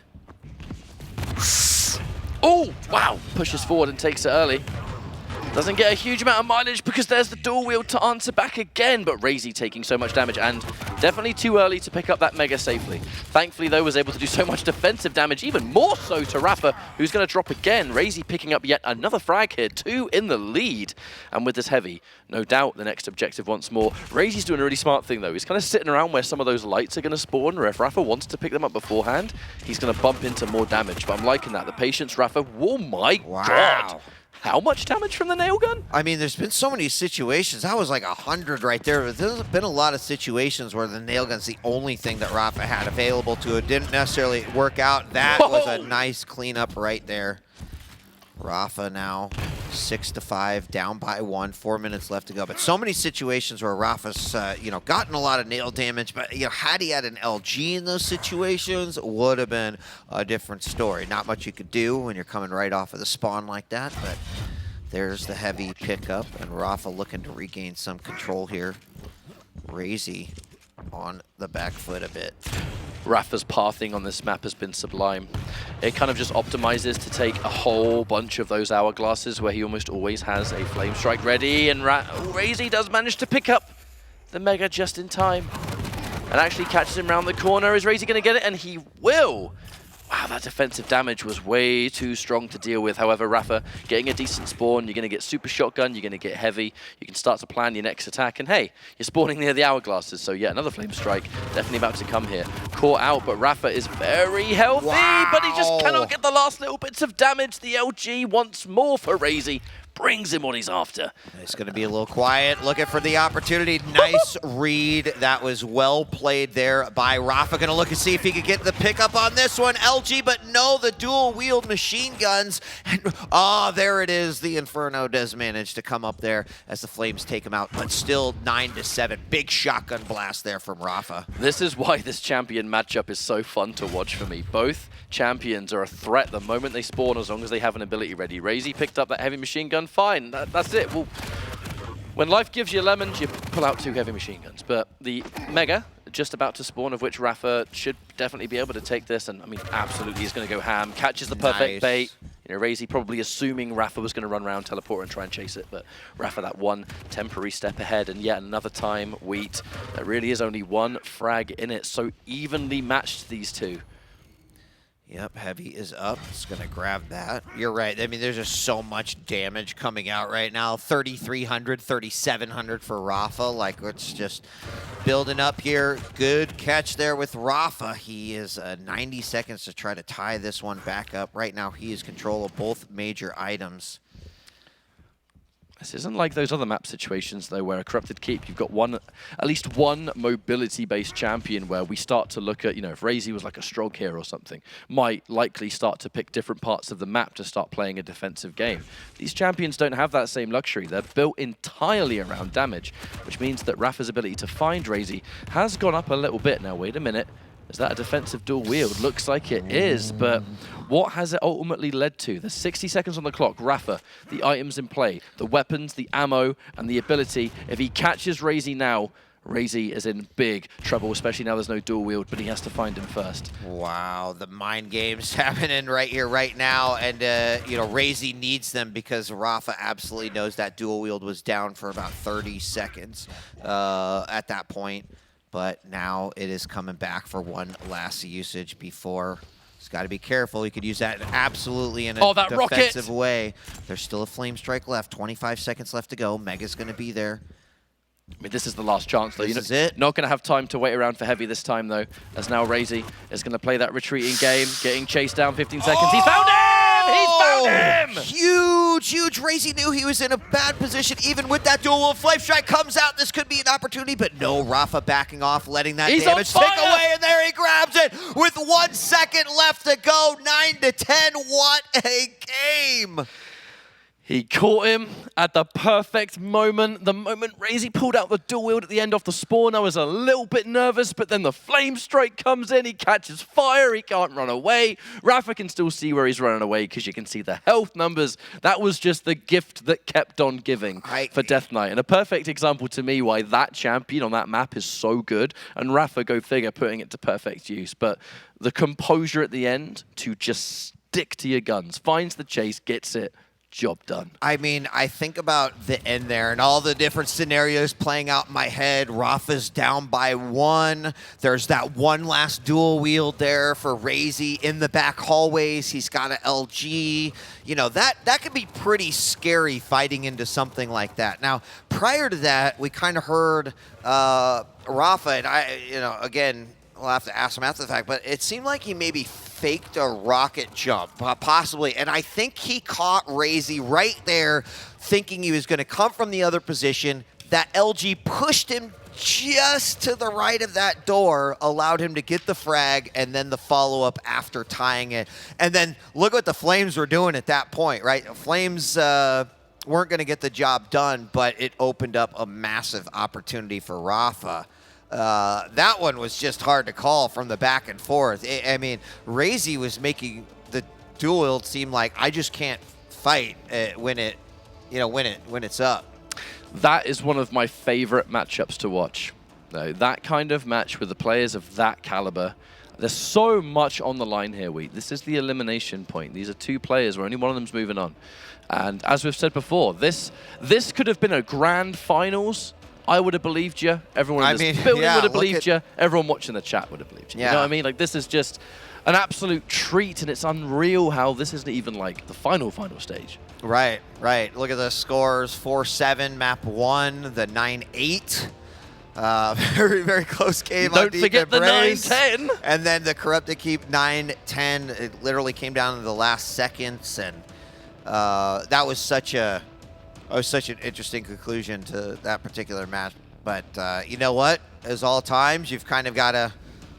Oh, wow. Pushes forward and takes it early. Doesn't get a huge amount of mileage because there's the dual wield to answer back again, but RAISY taking so much damage and definitely too early to pick up that Mega safely. Thankfully, though, was able to do so much defensive damage, even more so to Rapha, who's going to drop again. RAISY picking up yet another frag here, 2 in the lead. And with this heavy, no doubt the next objective once more. RAISY's doing a really smart thing, though. He's kind of sitting around where some of those lights are going to spawn, or if Rapha wants to pick them up beforehand, he's going to bump into more damage. But I'm liking that. The patience, Rapha, oh my God. How much damage from the nail gun? I mean, there's been so many situations. That was like 100 right there. There's been a lot of situations where the nail gun's the only thing that Rapha had available to it. Didn't necessarily work out. That was a nice cleanup right there. Rapha now 6-5, down by 1, 4 minutes left to go. But so many situations where Rapha's, gotten a lot of nail damage. But had he had an LG in those situations, would have been a different story. Not much you could do when you're coming right off of the spawn like that. But there's the heavy pickup, and Rapha looking to regain some control here. RAISY on the back foot a bit. Rapha's pathing on this map has been sublime. It kind of just optimizes to take a whole bunch of those hourglasses where he almost always has a flame strike ready, and RAISY does manage to pick up the Mega just in time and actually catches him around the corner. Is RAISY going to get it? And he will. Wow, that defensive damage was way too strong to deal with. However, Rapha getting a decent spawn, you're going to get super shotgun, you're going to get heavy, you can start to plan your next attack, and hey, you're spawning near the hourglasses, so yeah, another flame strike definitely about to come here. Caught out, but Rapha is very healthy, but he just cannot get the last little bits of damage. The LG once more for RAISY. Brings him what he's after. It's going to be a little quiet, looking for the opportunity. Nice read. That was well played there by Rapha. Going to look and see if he could get the pickup on this one. LG, but no, the dual-wield machine guns. And, there it is. The Inferno does manage to come up there as the Flames take him out, but still 9-7. Big shotgun blast there from Rapha. This is why this champion matchup is so fun to watch for me. Both champions are a threat the moment they spawn, as long as they have an ability ready. RAISY picked up that heavy machine gun. Fine, that's it. Well, when life gives you lemons, you pull out 2 heavy machine guns. But the Mega, just about to spawn, of which Rapha should definitely be able to take this. And I mean, absolutely, he's going to go ham. Catches the perfect bait. RAISY probably assuming Rapha was going to run around, teleport, and try and chase it. But Rapha, that one temporary step ahead. And yet another time, Wheat. There really is only one frag in it. So evenly matched, these two. Yep, heavy is up. It's going to grab that. You're right. I mean, there's just so much damage coming out right now. 3,300, 3,700 for Rapha. Like, it's just building up here. Good catch there with Rapha. He is 90 seconds to try to tie this one back up. Right now, he is control of both major items. This isn't like those other map situations, though, where a Corrupted Keep, you've got at least one mobility-based champion where we start to look at, if RAISY was like a Strog here or something, might likely start to pick different parts of the map to start playing a defensive game. These champions don't have that same luxury. They're built entirely around damage, which means that Rapha's ability to find RAISY has gone up a little bit. Now, wait a minute. Is that a defensive dual wield? Looks like it is, but what has it ultimately led to? There's 60 seconds on the clock. Rapha, the items in play, the weapons, the ammo, and the ability. If he catches RAISY now, RAISY is in big trouble, especially now there's no dual wield, but he has to find him first. Wow, the mind games happening right here, right now, and RAISY needs them because Rapha absolutely knows that dual wield was down for about 30 seconds at that point. But now it is coming back for one last usage before. He's got to be careful. He could use that absolutely in a defensive way. There's still a flame strike left. 25 seconds left to go. Mega's going to be there. I mean, this is the last chance, though. This is it. Not going to have time to wait around for heavy this time, though, as now RAISY is going to play that retreating game, getting chased down 15 seconds. He's found him! He's found him! Huge huge. RAISY knew he was in a bad position, even with that dual wield. Flame Strike comes out. This could be an opportunity, but no, Rapha backing off, letting that He's damage on tick fire! away, and there he grabs it with 1 second left to go. 9-10. What a game! He caught him at the perfect moment. The moment RAISY pulled out the dual wield at the end off the spawn, I was a little bit nervous, but then the flame strike comes in. He catches fire. He can't run away. Rapha can still see where he's running away because you can see the health numbers. That was just the gift that kept on giving for Death Knight. And a perfect example to me why that champion on that map is so good. And Rapha, go figure, putting it to perfect use. But the composure at the end to just stick to your guns, finds the chase, gets it. Job done. I mean, I think about the end there and all the different scenarios playing out in my head. Rafa's down by 1. There's that one last dual wield there for RAISY in the back hallways. He's got an LG. You know, that could be pretty scary fighting into something like that. Now, prior to that, we kind of heard Rapha, and again, we'll have to ask him after the fact, but it seemed like he maybe faked a rocket jump, possibly. And I think he caught RAISY right there, thinking he was going to come from the other position. That LG pushed him just to the right of that door, allowed him to get the frag, and then the follow-up after tying it. And then look what the Flames were doing at that point, right? Flames weren't going to get the job done, but it opened up a massive opportunity for Rapha. That one was just hard to call from the back and forth. I mean, RAISY was making the dual wield seem like I just can't fight when it's up. That is one of my favorite matchups to watch. That kind of match with the players of that caliber. There's so much on the line here, This is the elimination point. These are 2 players where only one of them's moving on. And as we've said before, this could have been a grand finals. I would have believed you. Everyone in this building would have believed you. Everyone watching the chat would have believed you. You know what I mean? Like, this is just an absolute treat, and it's unreal how this isn't even like the final stage. Right. Look at the scores: 4-7, map 1, the 9-8. Very, very close game. Don't forget the 9-10. And then the Corrupted Keep 9-10. It literally came down to the last seconds, and that was such an interesting conclusion to that particular match. But you know what? As all times, you've kind of got to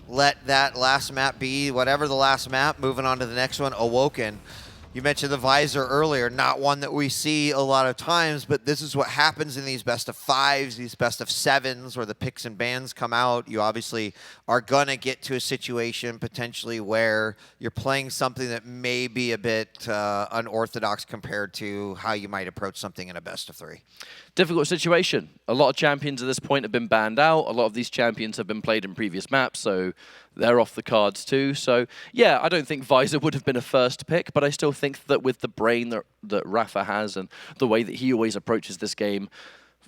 let that last map be whatever the last map, moving on to the next one. Awoken. You mentioned the visor earlier, not one that we see a lot of times, but this is what happens in these best of 5s, these best of 7s, where the picks and bans come out. You obviously are going to get to a situation potentially where you're playing something that may be a bit unorthodox compared to how you might approach something in a best of 3. Difficult situation. A lot of champions at this point have been banned out. A lot of these champions have been played in previous maps, so they're off the cards too. So, yeah, I don't think Visor would have been a first pick, but I still think that with the brain that Rapha has and the way that he always approaches this game,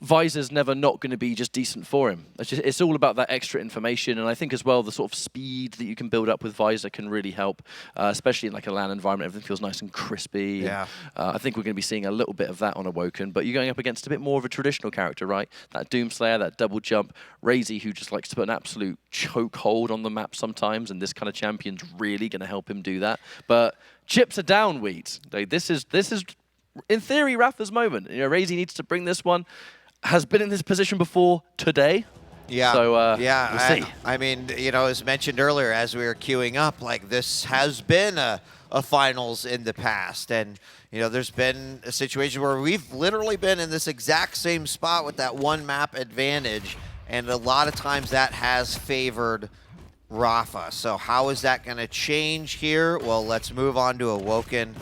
Visor's never not going to be just decent for him. It's all about that extra information, and I think as well the sort of speed that you can build up with Visor can really help, especially in like a LAN environment. Everything feels nice and crispy. Yeah. And, I think we're going to be seeing a little bit of that on Awoken, but you're going up against a bit more of a traditional character, right? That Doomslayer, that double jump, RAISY, who just likes to put an absolute chokehold on the map sometimes, and this kind of champion's really going to help him do that. But chips are down, Wheat. This is in theory Rapha's moment. You know, RAISY needs to bring this one. Has been in this position before today. Yeah. So, we'll see. I mean, as mentioned earlier, as we were queuing up, like this has been a finals in the past. And, there's been a situation where we've literally been in this exact same spot with that one map advantage. And a lot of times that has favored Rapha. So how is that going to change here? Well, let's move on to Awoken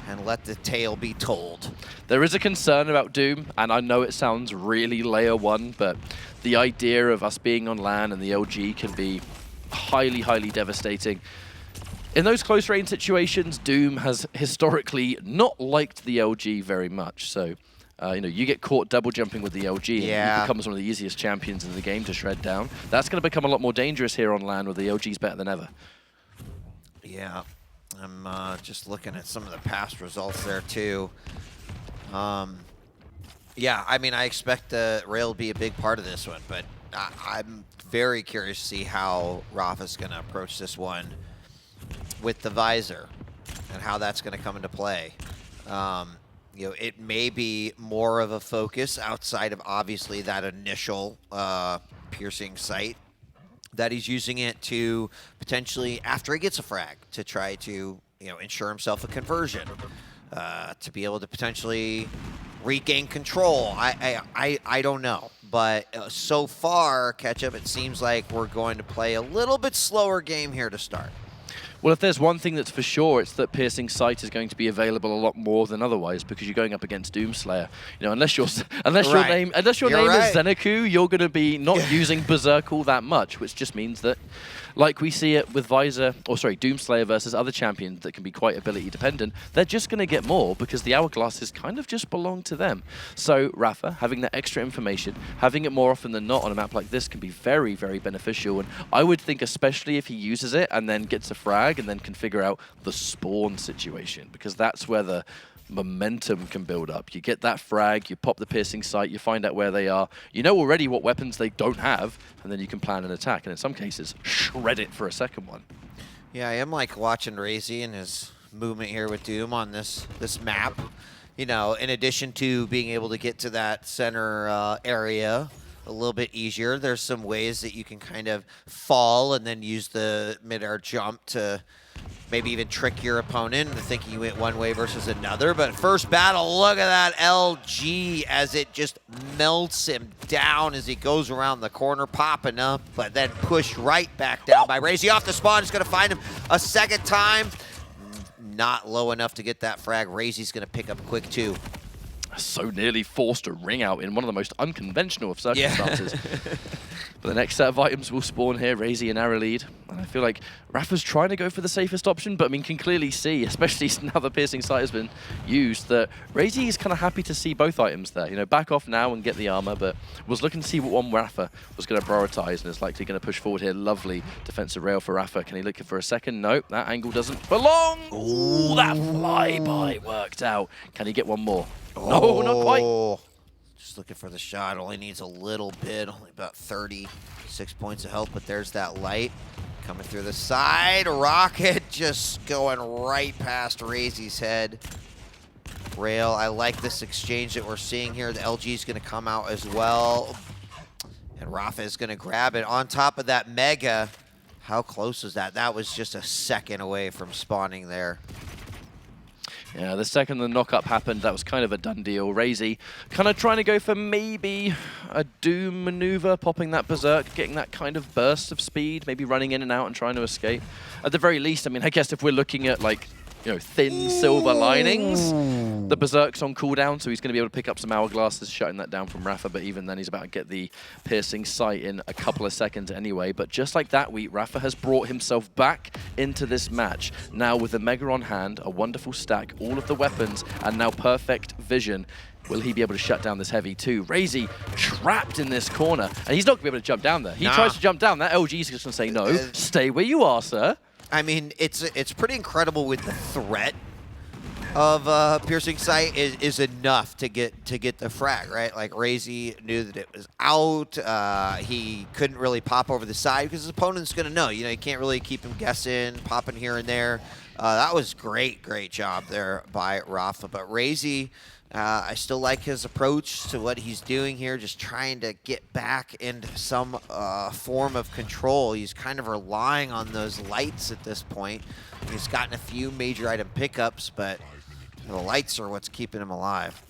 and let the tale be told. There is a concern about Doom, and I know it sounds really layer 1, but the idea of us being on LAN and the LG can be highly, highly devastating. In those close range situations, Doom has historically not liked the LG very much. So, you get caught double jumping with the LG, and he becomes one of the easiest champions in the game to shred down. That's going to become a lot more dangerous here on LAN, where the LG's better than ever. Yeah. I'm just looking at some of the past results there, too. Yeah, I mean, I expect Rail to be a big part of this one, but I'm very curious to see how Rapha's going to approach this one with the visor and how that's going to come into play. it may be more of a focus outside of obviously that initial piercing sight, that he's using it to potentially, after he gets a frag, to try to ensure himself a conversion, to be able to potentially regain control. I don't know. But so far, Ketchup, it seems like we're going to play a little bit slower game here to start. Well, if there's one thing that's for sure, it's that piercing sight is going to be available a lot more than otherwise, because you're going up against Doomslayer. Unless your name is Zeneku, you're going to be not using Berserk all that much, which just means that, like we see it with Doomslayer versus other champions that can be quite ability dependent, they're just going to get more because the hourglasses kind of just belong to them. So Rapha, having that extra information, having it more often than not on a map like this can be very, very beneficial. And I would think especially if he uses it and then gets a frag and then can figure out the spawn situation, because that's where the momentum can build up. You get that frag, you pop the piercing sight, you find out where they are, you know already what weapons they don't have, and then you can plan an attack, and in some cases, shred it for a second one. Yeah, I am like watching RAISY and his movement here with Doom on this map. In addition to being able to get to that center area a little bit easier, there's some ways that you can kind of fall and then use the mid-air jump to maybe even trick your opponent into thinking you went one way versus another. But first battle, look at that LG as it just melts him down as he goes around the corner, popping up, but then pushed right back down by RAISY off the spawn. He's going to find him a second time. Not low enough to get that frag. RAISY's going to pick up Quick too. So nearly forced a ring out in one of the most unconventional of circumstances. But the next set of items will spawn here, RAISY and Arrow lead. And I feel like Rapha's trying to go for the safest option, but I mean, can clearly see, especially now the piercing sight has been used, that RAISY is kind of happy to see both items there. Back off now and get the armor, but was looking to see what one Rapha was going to prioritize and is likely going to push forward here. Lovely defensive rail for Rapha. Can he look for a second? Nope, that angle doesn't belong. Ooh, that flyby worked out. Can he get one more? No, not quite. Just looking for the shot. Only needs a little bit. Only about 36 points of health, but there's that light coming through the side. Rocket just going right past RAISY's head. Rail, I like this exchange that we're seeing here. The LG is going to come out as well. And Rapha is going to grab it. On top of that Mega, how close was that? That was just a second away from spawning there. Yeah, the second the knock-up happened, that was kind of a done deal. RAISY kind of trying to go for maybe a Doom maneuver, popping that Berserk, getting that kind of burst of speed, maybe running in and out and trying to escape. At the very least, I mean, I guess if we're looking at, like, thin silver linings, the Berserk's on cooldown, so he's going to be able to pick up some hourglasses, shutting that down from Rapha, but even then he's about to get the piercing sight in a couple of seconds anyway. But just like that, Rapha has brought himself back into this match. Now with the Mega on hand, a wonderful stack, all of the weapons, and now perfect vision. Will he be able to shut down this heavy too? RAISY trapped in this corner, and he's not going to be able to jump down there. He tries to jump down, that LG's just going to say, no, stay where you are, sir. I mean, it's pretty incredible with the threat of piercing sight is enough to get the frag, right? Like RAISY knew that it was out. He couldn't really pop over the side because his opponent's going to know. You can't really keep him guessing, popping here and there. That was great job there by Rapha. But RAISY, I still like his approach to what he's doing here, just trying to get back into some form of control. He's kind of relying on those lights at this point. He's gotten a few major item pickups, but the lights are what's keeping him alive.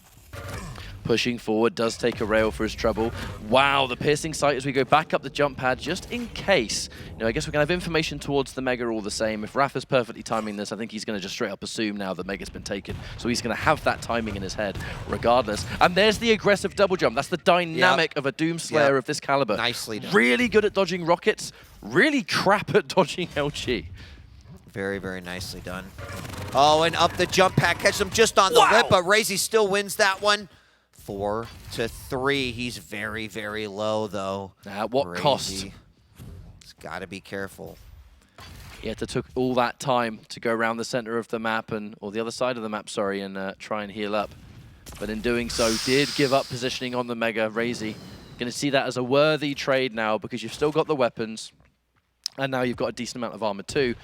Pushing forward, does take a rail for his trouble. Wow, the piercing sight as we go back up the jump pad, just in case. I guess we're going to have information towards the Mega all the same. If Rapha's perfectly timing this, I think he's going to just straight up assume now that Mega's been taken. So he's going to have that timing in his head, regardless. And there's the aggressive double jump. That's the dynamic of a Doomslayer of this caliber. Nicely done. Really good at dodging rockets, really crap at dodging LG. Very, very nicely done. Oh, and up the jump pad, catch him just on the lip, but RAISY still wins that one. 4-3. He's very, very low, though. At what cost? He's got to be careful. He had to took all that time to go around the center of the map, or the other side of the map, sorry, and try and heal up. But in doing so, did give up positioning on the Mega. RAISY going to see that as a worthy trade now because you've still got the weapons, and now you've got a decent amount of armor too.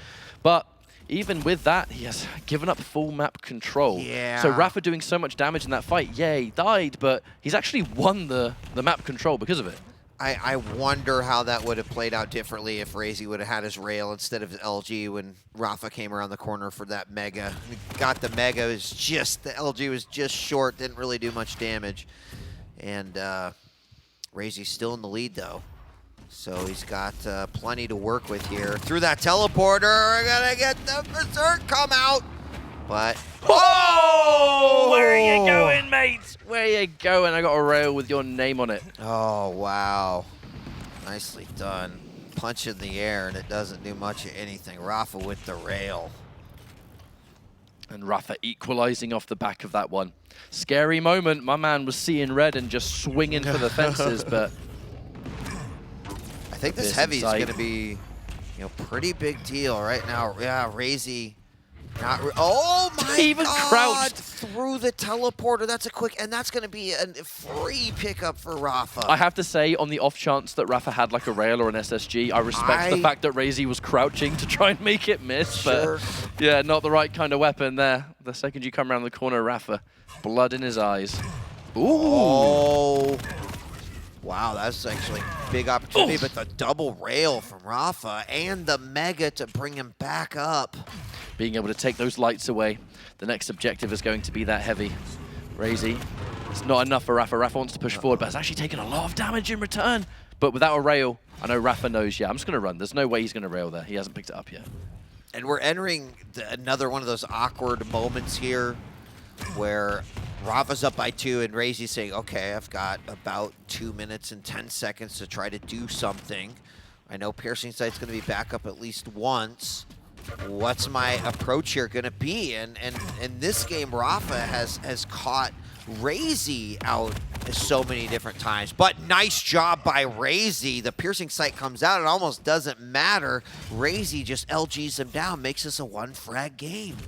But even with that, he has given up full map control. Yeah. So Rapha doing so much damage in that fight, yeah, he died, but he's actually won the map control because of it. I wonder how that would have played out differently if RAISY would have had his rail instead of his LG when Rapha came around the corner for that Mega. He got the Mega, the LG was just short, didn't really do much damage. And RAISY's still in the lead though. So he's got plenty to work with here. Through that teleporter, we're gonna get the Berserk come out. But, oh! Where are you going, mate? Where are you going? I got a rail with your name on it. Oh, wow. Nicely done. Punch in the air, and it doesn't do much of anything. Rapha with the rail. And Rapha equalizing off the back of that one. Scary moment. My man was seeing red and just swinging for the fences, but... I think this heavy is going to be, pretty big deal right now. Yeah, RAISY. Oh my Even God! crouched Through the teleporter. That's a quick, and that's going to be a free pickup for Rapha. I have to say, on the off chance that Rapha had like a rail or an SSG, I respect the fact that RAISY was crouching to try and make it miss. Sure. But yeah, not the right kind of weapon there. The second you come around the corner, Rapha, blood in his eyes. Ooh. Oh. Wow, that's actually a big opportunity, but the double rail from Rapha and the Mega to bring him back up. Being able to take those lights away. The next objective is going to be that heavy. RAISY, it's not enough for Rapha. Rapha wants to push forward, but it's actually taken a lot of damage in return. But without a rail, I know Rapha knows, yeah, I'm just going to run. There's no way he's going to rail there. He hasn't picked it up yet. And we're entering another one of those awkward moments here where Rapha's up by 2 and RAISY's saying, okay, I've got about 2 minutes and 10 seconds to try to do something. I know Piercing Sight's going to be back up at least once. What's my approach here going to be? And in this game, Rapha has caught RAISY out so many different times. But nice job by RAISY. The Piercing Sight comes out. It almost doesn't matter. RAISY just LGs him down, makes this a 1-frag game.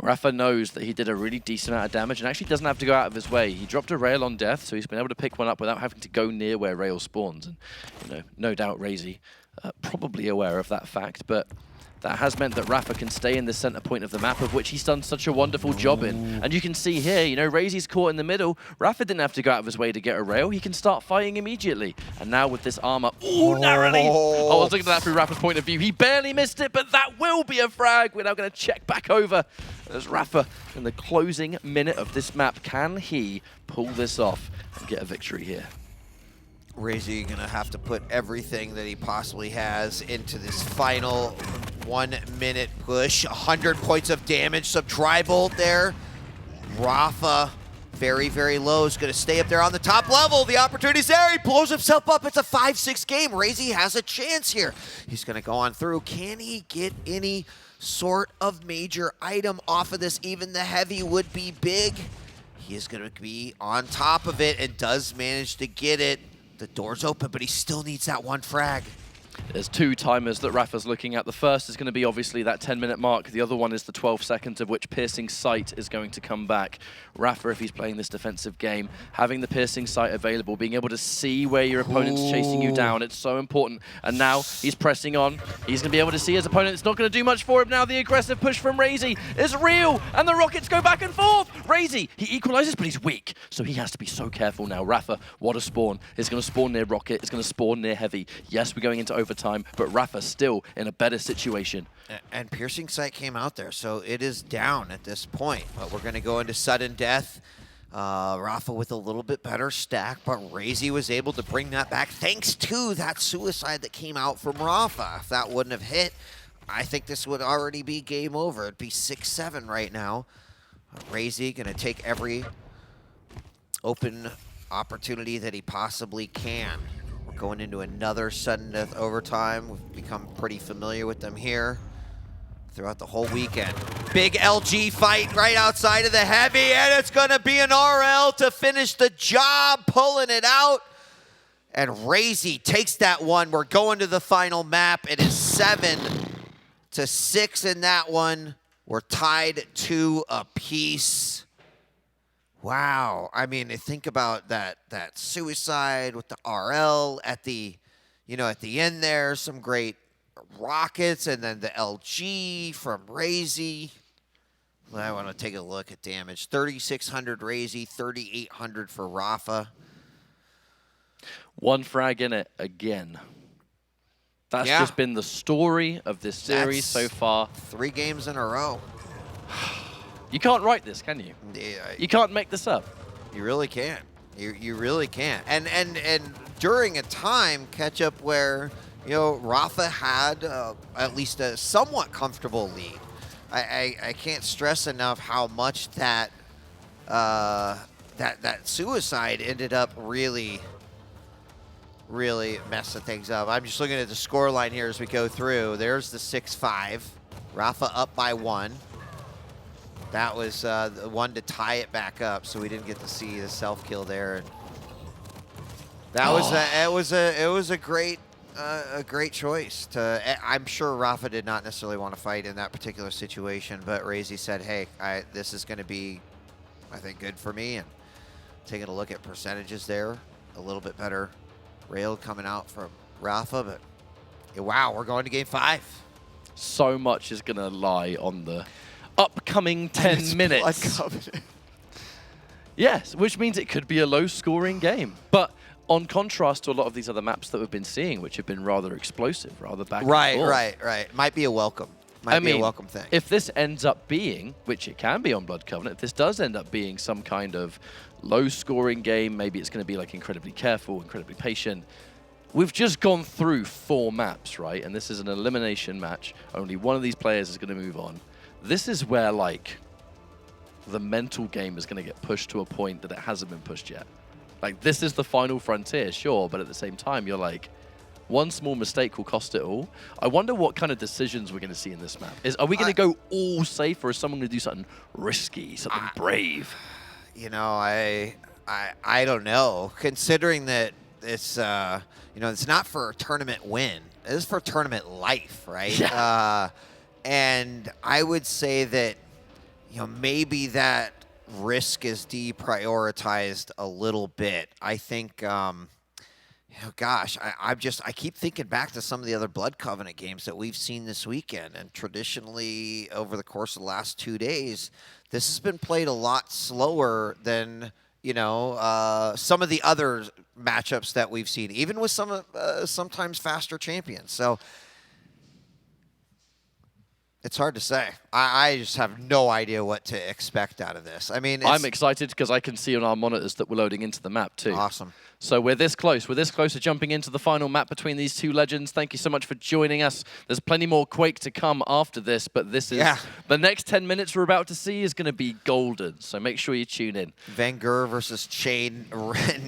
Now, Rapha knows that he did a really decent amount of damage and actually doesn't have to go out of his way. He dropped a rail on death, so he's been able to pick one up without having to go near where rail spawns. And no doubt RAISY probably aware of that fact, but that has meant that Rapha can stay in the center point of the map, of which he's done such a wonderful job in. And you can see here, RAISY's caught in the middle. Rapha didn't have to go out of his way to get a rail. He can start fighting immediately. And now with this armor, narrowly. I was looking at that through Rapha's point of view. He barely missed it, but that will be a frag. We're now going to check back over as Rapha in the closing minute of this map. Can he pull this off and get a victory here? RAISY gonna have to put everything that he possibly has into this final 1-minute push. 100 points of damage, some Tri-Bolt there. Rapha, very, very low, is gonna stay up there on the top level. The opportunity's there, he blows himself up. It's a 5-6 game. RAISY has a chance here. He's gonna go on through. Can he get any sort of major item off of this? Even the heavy would be big. He is gonna be on top of it and does manage to get it. The door's open, but he still needs that 1 frag. There's 2 timers that Rapha's looking at. The first is going to be obviously that 10-minute mark. The other one is the 12 seconds of which Piercing Sight is going to come back. Rapha, if he's playing this defensive game, having the Piercing Sight available, being able to see where your opponent's chasing you down, it's so important. And now he's pressing on. He's going to be able to see his opponent. It's not going to do much for him now. The aggressive push from RAISY is real, and the rockets go back and forth. RAISY, he equalizes, but he's weak, so he has to be so careful now. Rapha, what a spawn. It's going to spawn near rocket. It's going to spawn near heavy. Yes, we're going into overtime, but Rapha still in a better situation. And Piercing Sight came out there, so it is down at this point. But we're going to go into sudden death. Rapha with a little bit better stack, but RAISY was able to bring that back thanks to that suicide that came out from Rapha. If that wouldn't have hit, I think this would already be game over. It'd be 6-7 right now. RAISY going to take every open opportunity that he possibly can. We're going into another sudden death overtime. We've become pretty familiar with them here throughout the whole weekend. Big LG fight right outside of the heavy, and it's going to be an RL to finish the job, pulling it out. And RAISY takes that one. We're going to the final map. It is 7-6 in that one. We're tied 2 apiece. Wow. I mean, think about that suicide with the RL at the, at the end there. Some great rockets, and then the LG from RAISY. I want to take a look at damage. 3,600 RAISY, 3,800 for Rapha. One frag in it again. That's Yeah. just been the story of this series so far. 3 games in a row. You can't write this, can you? Yeah, You can't make this up. you really can't. You really can't. And during a time catch-up where, Rapha had at least a somewhat comfortable lead. I can't stress enough how much that that suicide ended up really messing things up. I'm just looking at the score line here as we go through. There's the 6-5. Rapha up by 1. That was the one to tie it back up, so we didn't get to see the self-kill there. That was a great choice. I'm sure Rapha did not necessarily want to fight in that particular situation, but RAISY said, "Hey, this is going to be, I think, good for me." And taking a look at percentages there, a little bit better rail coming out from Rapha, but wow, we're going to game 5. So much is going to lie on the upcoming 10 minutes. Yes, which means it could be a low-scoring game. But on contrast to a lot of these other maps that we've been seeing, which have been rather explosive, rather back and forth. Right. Might be a welcome. Might be a welcome thing. If this ends up being, which it can be on Blood Covenant, if this does end up being some kind of low-scoring game, maybe it's going to be like incredibly careful, incredibly patient. We've just gone through 4 maps, right? And this is an elimination match. Only one of these players is going to move on. This is where, like, the mental game is going to get pushed to a point that it hasn't been pushed yet. Like, this is the final frontier, sure, but at the same time, you're like, one small mistake will cost it all. I wonder what kind of decisions we're going to see in this map. Are we going to go all safe, or is someone going to do something risky, something brave? I don't know. Considering that it's it's not for a tournament win. It is for tournament life, right? Yeah. And I would say that maybe that risk is deprioritized a little bit. I think gosh, I keep thinking back to some of the other Blood Covenant games that we've seen this weekend, and traditionally over the course of the last 2 days, this has been played a lot slower than some of the other matchups that we've seen, even with some sometimes faster champions. So it's hard to say. I just have no idea what to expect out of this. I mean, I'm excited because I can see on our monitors that we're loading into the map too. Awesome. So we're this close. We're this close to jumping into the final map between these 2 legends. Thank you so much for joining us. There's plenty more Quake to come after this, but this is the next 10 minutes we're about to see is going to be golden. So make sure you tune in. Wenger versus Chain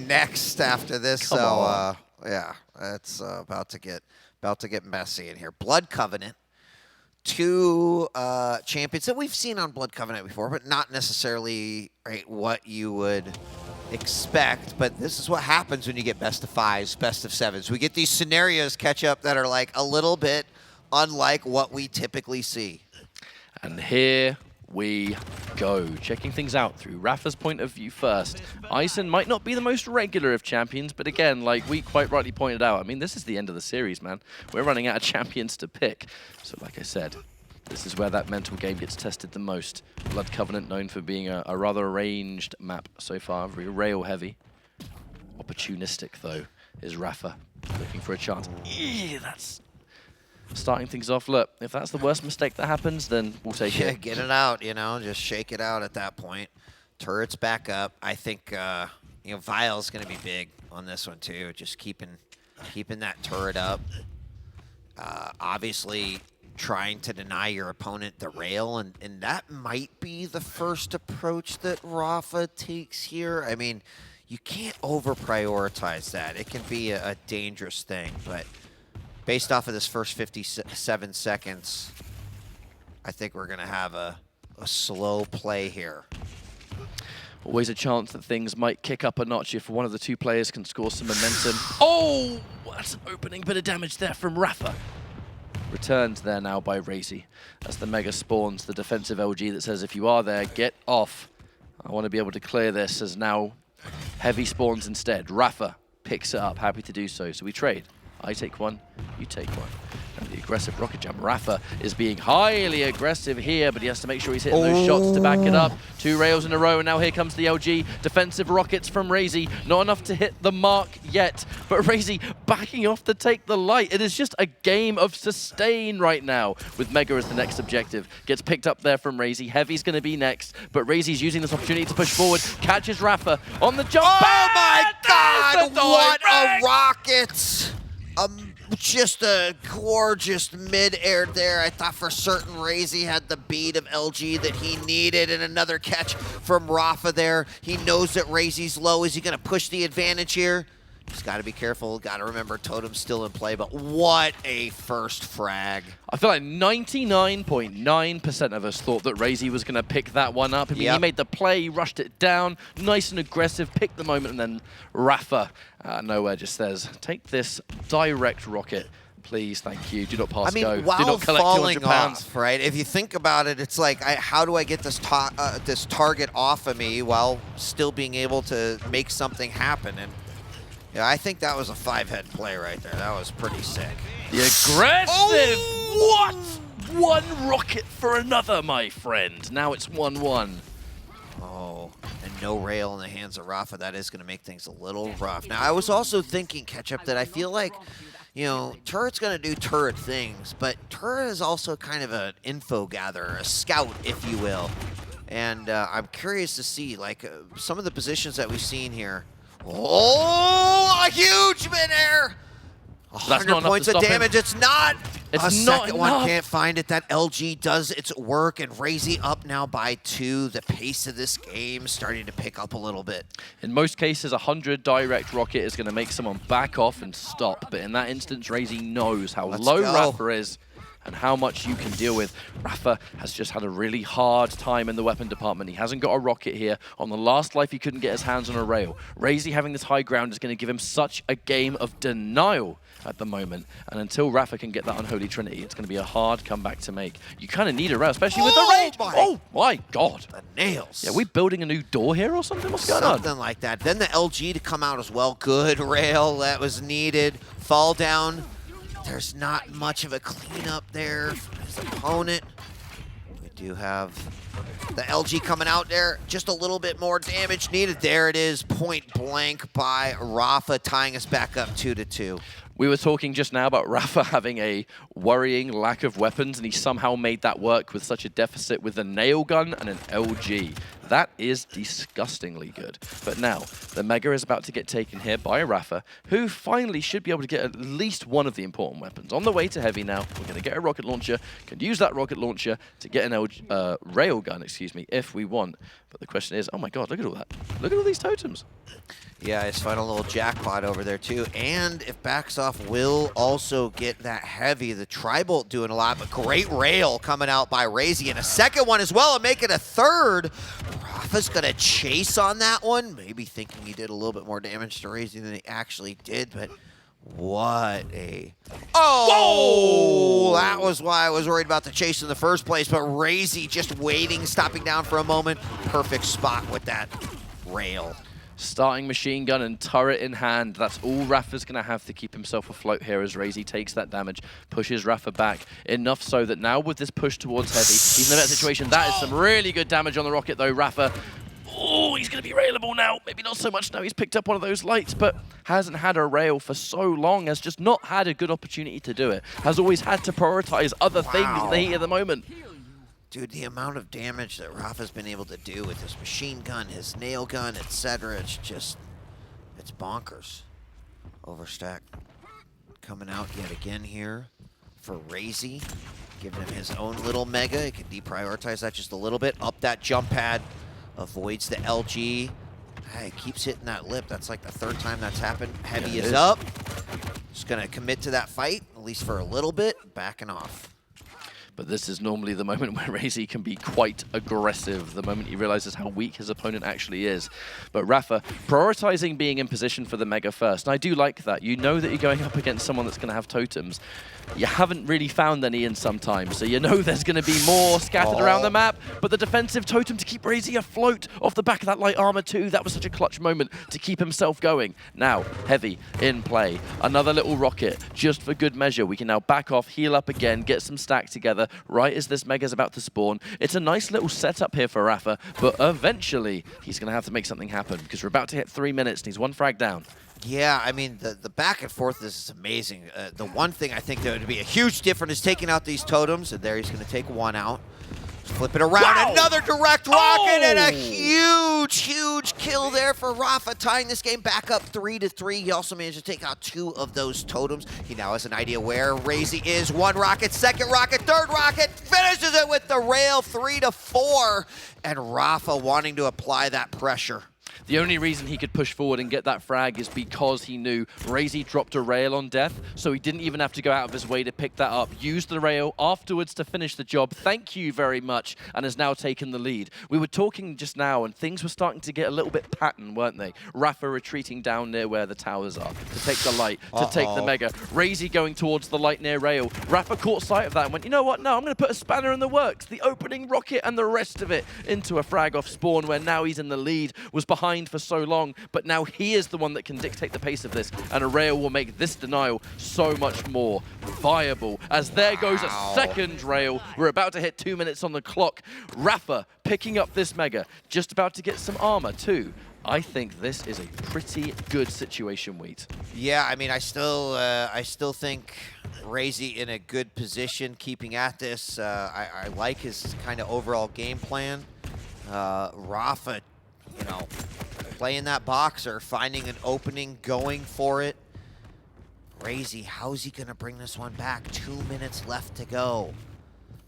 next after this. Come on. Yeah, it's about to get messy in here. Blood Covenant. 2 champions that we've seen on Blood Covenant before, but not necessarily what you would expect. But this is what happens when you get best of 5s, best of 7s. We get these scenarios catch up that are like a little bit unlike what we typically see. And here we go. Checking things out through Rapha's point of view first. Ison might not be the most regular of champions, but again, like we quite rightly pointed out, I mean, this is the end of the series, man. We're running out of champions to pick. So like I said, this is where that mental game gets tested the most. Blood Covenant known for being a rather arranged map so far, very rail heavy. Opportunistic though is Rapha, looking for a chance. That's starting things off. Look, if that's the worst mistake that happens, then we'll take it. Get it out, just shake it out at that point. Turret's back up. I think Vile's going to be big on this one too. Just keeping that turret up. Obviously trying to deny your opponent the rail, and that might be the first approach that Rapha takes here. I mean, you can't over-prioritize that. It can be a dangerous thing, but based off of this first 57 seconds, I think we're going to have a slow play here. Always a chance that things might kick up a notch if one of the 2 players can score some momentum. Oh, that's an opening bit of damage there from Rapha. Returned there now by RAISY. As the Mega spawns, the defensive LG that says, if you are there, get off. I want to be able to clear this, as now Heavy spawns instead. Rapha picks it up, happy to do so. So we trade. I take 1, you take 1. And the aggressive rocket jump. Rapha is being highly aggressive here, but he has to make sure he's hitting those shots to back it up. 2 rails in a row, and now here comes the LG. Defensive rockets from RAISY. Not enough to hit the mark yet, but RAISY backing off to take the light. It is just a game of sustain right now, with Mega as the next objective. Gets picked up there from RAISY. Heavy's going to be next, but RAISY's using this opportunity to push forward. Catches Rapha on the jump. Oh my God! What a direct! rocket! Just a gorgeous mid-air there. I thought for certain RAISY had the beat of LG that he needed, and another catch from Rapha there. He knows that RAISY's low. Is he going to push the advantage here? Just got to be careful. Got to remember Totem's still in play, but what a first frag. I feel like 99.9% of us thought that RAISY was going to pick that one up. I mean, he made the play, he rushed it down, nice and aggressive, picked the moment, and then Rapha nowhere just says, take this direct rocket. Please, thank you. Do not pass go. Do while not collect falling 200 pounds. off, right? If you think about it, it's like, how do I get this this target off of me while still being able to make something happen? And yeah, I think that was a 5-head play right there. That was pretty sick. The aggressive! What? One rocket for another, my friend. Now it's 1-1. Oh, and no rail in the hands of Rapha. That is going to make things a little rough. Now, I was also thinking, Ketchup, that I feel like, you know, Turret's going to do Turret things, but Turret is also kind of an info gatherer, a scout, if you will. And I'm curious to see, like, some of the positions that we've seen here. Oh, a huge mid-air! 100 points of damage. It's not. It's a not second enough. one can't find it. That LG does its work, and RAISY up now by 2. The pace of this game starting to pick up a little bit. In most cases, 100 direct rocket is going to make someone back off and stop. But in that instance, RAISY knows how low Rapha is and how much you can deal with. Rapha has just had a really hard time in the weapon department. He hasn't got a rocket here. On the last life, he couldn't get his hands on a rail. RAISY having this high ground is going to give him such a game of denial at the moment. And until Rapha can get that unholy trinity, it's going to be a hard comeback to make. You kind of need a rail, especially with the range. Oh my God. The nails. Yeah, we building a new door here or something? What's going on? Something like that. Then the LG to come out as well. Good rail that was needed. Fall down. There's not much of a cleanup there for his opponent. We do have the LG coming out there. Just a little bit more damage needed. There it is, point blank by Rapha, tying us back up 2-2. We were talking just now about Rapha having a worrying lack of weapons, and he somehow made that work with such a deficit with a nail gun and an LG. That is disgustingly good. But now, the Mega is about to get taken here by Rapha, who finally should be able to get at least one of the important weapons. On the way to Heavy now, we're going to get a rocket launcher, can use that rocket launcher to get an railgun, excuse me, if we want. But the question is, oh my God, look at all that. Look at all these totems. Yeah, his final little jackpot over there too. And if backs off, will also get that heavy. The Tri-Bolt doing a lot, but great rail coming out by RAISY. And a second one as well, and make it a third. Rapha's gonna chase on that one. Maybe thinking he did a little bit more damage to RAISY than he actually did, but what a... Oh! That was why I was worried about the chase in the first place, but RAISY just waiting, stopping down for a moment. Perfect spot with that rail. Starting machine gun and turret in hand. That's all Rapha's going to have to keep himself afloat here as RAISY takes that damage, pushes Rapha back. Enough so that now with this push towards Heavy, he's in a better situation. That is some really good damage on the rocket though, Rapha. Oh, he's going to be railable now. Maybe not so much now. He's picked up one of those lights, but hasn't had a rail for so long. Has just not had a good opportunity to do it. Has always had to prioritize other things in the heat of the moment. Dude, the amount of damage that Rapha's been able to do with his machine gun, his nail gun, etc., it's just, it's bonkers. Overstack coming out yet again here for RAISY, giving him his own little Mega. He can deprioritize that just a little bit. Up that jump pad, avoids the LG. Hey, keeps hitting that lip. That's like the third time that's happened. Heavy is up. Just gonna commit to that fight, at least for a little bit, backing off. But this is normally the moment where RAISY can be quite aggressive, the moment he realizes how weak his opponent actually is. But Rapha, prioritizing being in position for the Mega first. And I do like that. You know that you're going up against someone that's going to have totems. You haven't really found any in some time, so you know there's going to be more scattered around the map. But the defensive totem to keep RAISY afloat off the back of that light armor too, that was such a clutch moment to keep himself going. Now, Heavy in play. Another little rocket, just for good measure. We can now back off, heal up again, get some stack together, right as this Mega's about to spawn. It's a nice little setup here for Rapha, but eventually he's going to have to make something happen because we're about to hit 3 minutes and he's 1 frag down. Yeah, I mean, the back and forth is amazing. The one thing I think that would be a huge difference is taking out these totems, and there he's going to take one out. Flip it around, wow. Another direct rocket, and a huge kill there for Rapha, tying this game back up 3-3. He also managed to take out 2 of those totems. He now has an idea where RAISY is. 1 rocket, 2nd rocket, 3rd rocket, finishes it with the rail, 3-4, and Rapha wanting to apply that pressure. The only reason he could push forward and get that frag is because he knew RAISY dropped a rail on death, so he didn't even have to go out of his way to pick that up. Used the rail afterwards to finish the job. Thank you very much, and has now taken the lead. We were talking just now, and things were starting to get a little bit pattern, weren't they? Rapha retreating down near where the towers are to take the light, to take the Mega. RAISY going towards the light near rail. Rapha caught sight of that and went, you know what? No, I'm going to put a spanner in the works. The opening rocket and the rest of it into a frag off spawn where now he's in the lead. Was behind for so long, but now he is the one that can dictate the pace of this, and a rail will make this denial so much more viable. As there goes a second rail. We're about to hit 2 minutes on the clock. Rapha picking up this Mega, just about to get some armor too. I think this is a pretty good situation, Wheat. Yeah, I mean, I still think RAISY in a good position, keeping at this. I like his kind of overall game plan. Rapha, you know, playing that boxer, finding an opening, going for it. RAISY, how's he gonna bring this one back? 2 minutes left to go.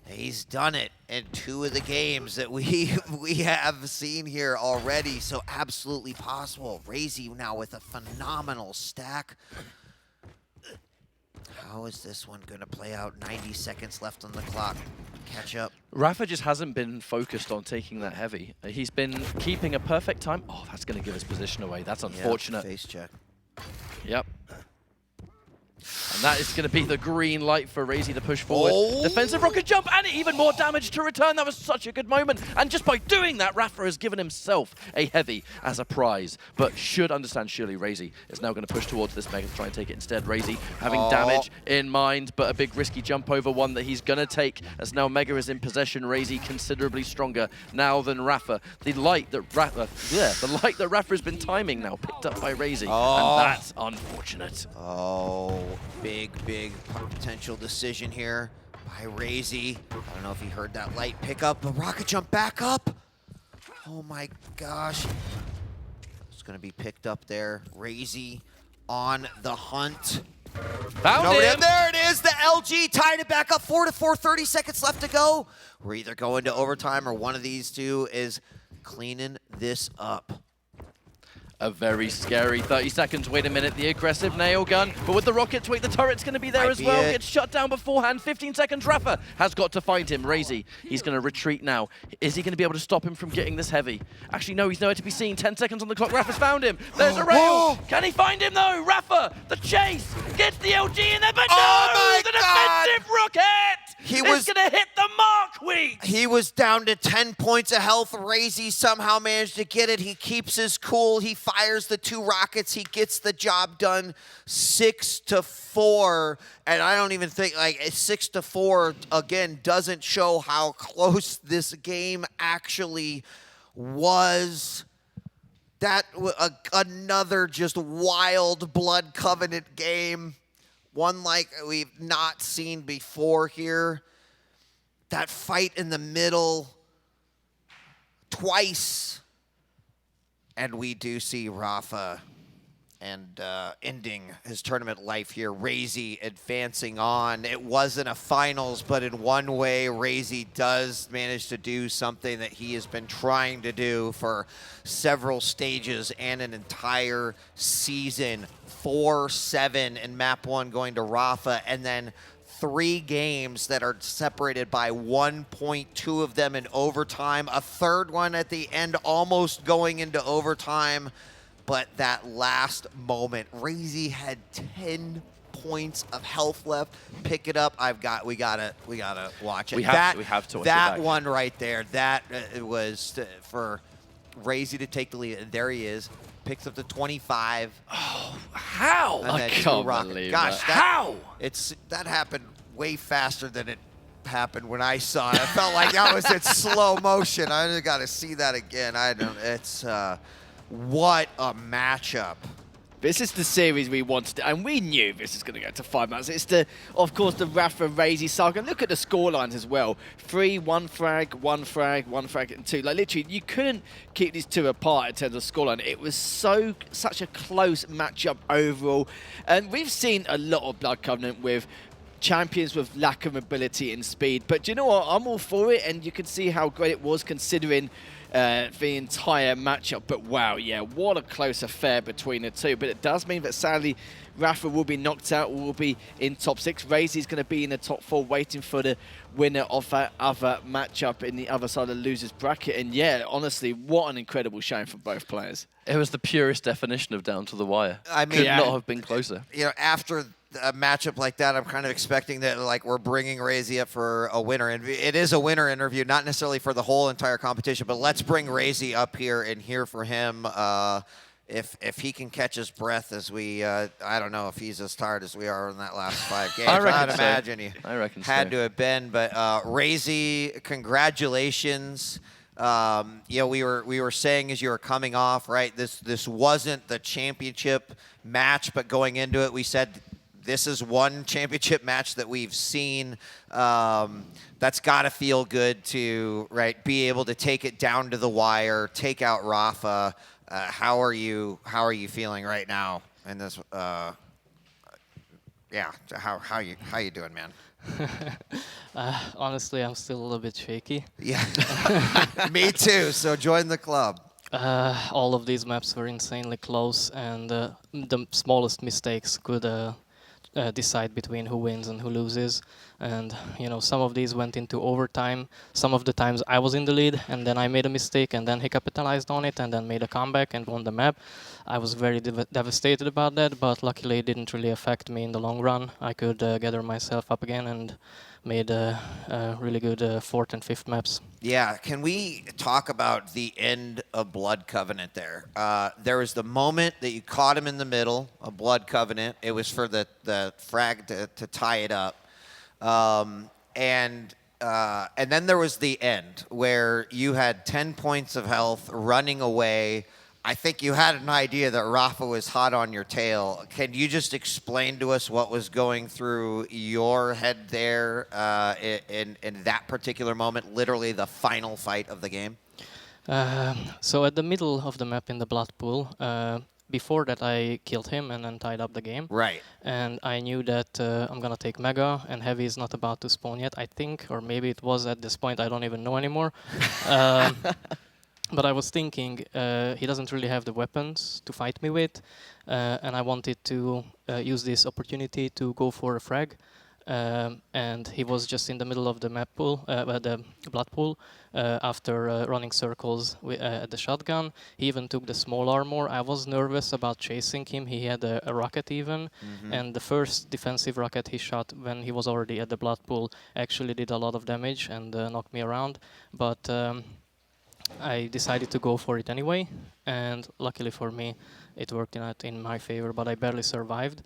He's done it in 2 of the games that we have seen here already, so absolutely possible. RAISY now with a phenomenal stack. How is this one gonna play out? 90 seconds left on the clock. Catch up. Rapha just hasn't been focused on taking that heavy. He's been keeping a perfect time. Oh, that's going to give his position away. That's unfortunate. Face check. Yep. And that is going to be the green light for RAISY to push forward. Oh. Defensive rocket jump and even more damage to return. That was such a good moment. And just by doing that, Rapha has given himself a heavy as a prize. But should understand, surely RAISY is now going to push towards this Mega to try and take it instead. RAISY having damage in mind, but a big risky jump over one that he's going to take as now Mega is in possession. RAISY considerably stronger now than Rapha. The light that Rapha has been timing now picked up by RAISY. And that's unfortunate. Big potential decision here by RAISY. I don't know if he heard that light pick up, but rocket jump back up. Oh my gosh. It's gonna be picked up there. RAISY on the hunt. Found him. There it is, the LG tied it back up, 4-4, 30 seconds left to go. We're either going to overtime or one of these two is cleaning this up. A very scary 30 seconds. Wait a minute, the aggressive nail gun. But with the rocket tweak, the turret's going to be there as well. Gets shut down beforehand. 15 seconds. Rapha has got to find him. RAISY, he's going to retreat now. Is he going to be able to stop him from getting this heavy? Actually, no, he's nowhere to be seen. 10 seconds on the clock. Rapha's found him. There's a rail. Can he find him, though? Rapha, the chase, gets the LG in there, but no! The defensive rocket! It's going to hit the mark, Wheat! He was down to 10 points of health. RAISY somehow managed to get it. He keeps his cool. He fires the 2 rockets. He gets the job done. 6-4. And I don't even think, like, 6-4, again, doesn't show how close this game actually was. That another just wild Blood Covenant game. One like we've not seen before here. That fight in the middle twice. And we do see Rapha and ending his tournament life here. RAISY advancing on. It wasn't a finals, but in one way, RAISY does manage to do something that he has been trying to do for several stages and an entire season. 4-7 in map 1 going to Rapha, and then 3 games that are separated by 1 point, 2 of them in overtime, a third one at the end almost going into overtime. But that last moment, RAISY had 10 points of health left. Pick it up. We gotta watch it. We have to watch that it back. one right there. That was for RAISY to take the lead, and there he is. Picks up the 25. How? And I then can't rocket. believe Gosh, that. How? That happened way faster than it happened when I saw it. I felt like that was in slow motion. I got to see that again. It's what a matchup. This is the series we wanted, and we knew this was going to go to 5 months. It's of course, the Rapha RAISY saga. Look at the scorelines as well: 3, 1 frag, 1 frag, 1 frag, and 2. Like literally, you couldn't keep these two apart in terms of scoreline. It was such a close matchup overall, and we've seen a lot of Blood Covenant with champions with lack of mobility and speed. But do you know what? I'm all for it, and you can see how great it was considering the entire matchup. But wow, yeah, what a close affair between the two. But it does mean that sadly Rapha will be knocked out, will be in top 6. RAISY's going to be in the top 4 waiting for the winner of that other matchup in the other side of the losers bracket. And yeah, honestly, what an incredible showing for both players. It was the purest definition of down to the wire. I mean, Could Yeah. not have been closer. After a matchup like that, I'm kind of expecting that like we're bringing RAISY up for a winner, and it is a winner interview, not necessarily for the whole entire competition, but let's bring RAISY up here and hear for him if he can catch his breath as we I don't know if he's as tired as we are in that last 5 games. I reckon I'd so. imagine he I reckon had so. to have been, but RAISY, congratulations. We were saying as you were coming off, right? This wasn't the championship match, but going into it, we said this is one championship match that we've seen. That's got to feel good to be able to take it down to the wire, take out Rapha. How are you feeling right now in this? How you doing, man? Honestly, I'm still a little bit shaky. Yeah, me too. So join the club. All of these maps were insanely close, and the smallest mistakes could decide between who wins and who loses. And some of these went into overtime. Some of the times I was in the lead, and then I made a mistake, and then he capitalized on it, and then made a comeback and won the map. I was very devastated about that, but luckily it didn't really affect me in the long run. I could gather myself up again and made really good 4th and 5th maps. Yeah, can we talk about the end of Blood Covenant there? There was the moment that you caught him in the middle of Blood Covenant. It was for the frag to tie it up. And then there was the end where you had 10 points of health running away. I think you had an idea that Rapha was hot on your tail. Can you just explain to us what was going through your head there in that particular moment, literally the final fight of the game? So at the middle of the map in the blood pool, before that I killed him and then tied up the game. Right. And I knew that I'm going to take Mega, and Heavy is not about to spawn yet, I think. Or maybe it was at this point, I don't even know anymore. But I was thinking, he doesn't really have the weapons to fight me with, and I wanted to use this opportunity to go for a frag. And he was just in the middle of the map pool, the blood pool, after running circles at the shotgun. He even took the small armor. I was nervous about chasing him. He had a rocket even, and the first defensive rocket he shot when he was already at the blood pool actually did a lot of damage and knocked me around. But I decided to go for it anyway, and luckily for me, it worked out in my favor, but I barely survived.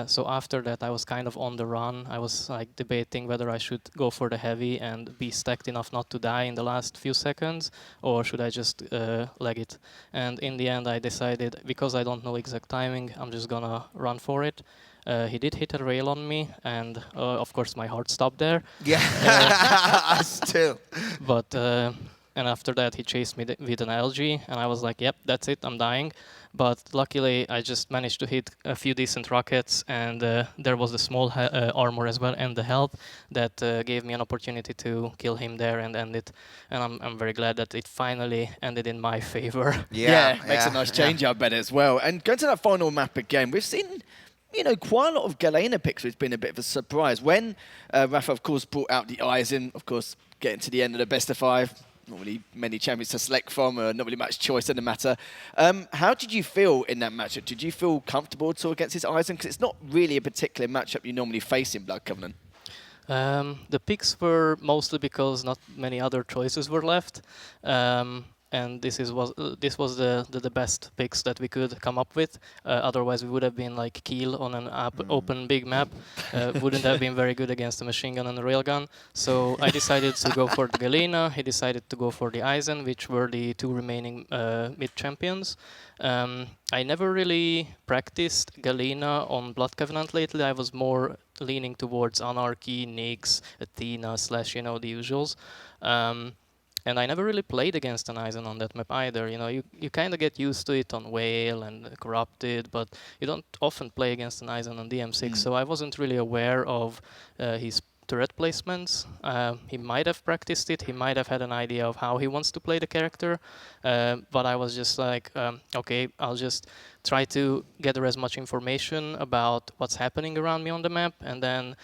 So after that, I was kind of on the run. I was like debating whether I should go for the heavy and be stacked enough not to die in the last few seconds, or should I just leg it. And in the end, I decided, because I don't know exact timing, I'm just gonna run for it. He did hit a rail on me, and of course my heart stopped there. Yeah, us too. But and after that, he chased me with an LG, and I was like, yep, that's it, I'm dying. But luckily, I just managed to hit a few decent rockets, and there was the small armor as well, and the health that gave me an opportunity to kill him there and end it. And I'm very glad that it finally ended in my favor. Makes a nice change, I bet, as well. And going to that final map again, we've seen quite a lot of Galena picks, which has been a bit of a surprise. When Rafa, of course, brought out the Eisen, of course, getting to the end of the best of 5, not really many champions to select from, not really much choice in the matter. How did you feel in that matchup? Did you feel comfortable at all against his Eisen? Because it's not really a particular matchup you normally face in Blood Covenant. The picks were mostly because not many other choices were left. And this was the best picks that we could come up with. Otherwise, we would have been like Kiel on an open big map. Wouldn't have been very good against a machine gun and a railgun. So I decided to go for the Galena. He decided to go for the Eisen, which were the 2 remaining mid champions. I never really practiced Galena on Blood Covenant lately. I was more leaning towards Anarchy, Nyx, Athena / the usuals. And I never really played against an Eisen on that map either. You kind of get used to it on Whale and Corrupted, but you don't often play against an Eisen on DMC6. So I wasn't really aware of his turret placements. He might have practiced it. He might have had an idea of how he wants to play the character. But I was just like, okay, I'll just try to gather as much information about what's happening around me on the map, and then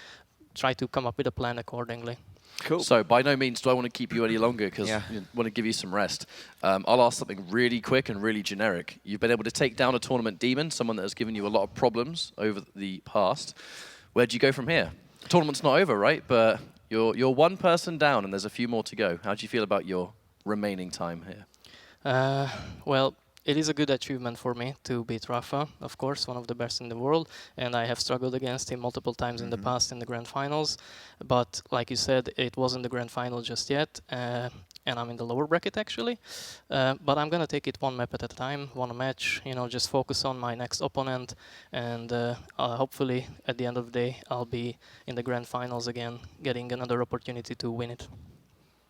try to come up with a plan accordingly. Cool. So by no means do I want to keep you any longer, because I want to give you some rest. I'll ask something really quick and really generic. You've been able to take down a tournament demon, someone that has given you a lot of problems over the past. Where do you go from here? The tournament's not over, right? But you're 1 person down and there's a few more to go. How do you feel about your remaining time here? Well, it is a good achievement for me to beat Rapha, of course, one of the best in the world, and I have struggled against him multiple times in the past in the grand finals. But like you said, it wasn't the grand final just yet, and I'm in the lower bracket actually. But I'm gonna take it 1 map at a time, 1 match. Just focus on my next opponent, and hopefully at the end of the day, I'll be in the grand finals again, getting another opportunity to win it.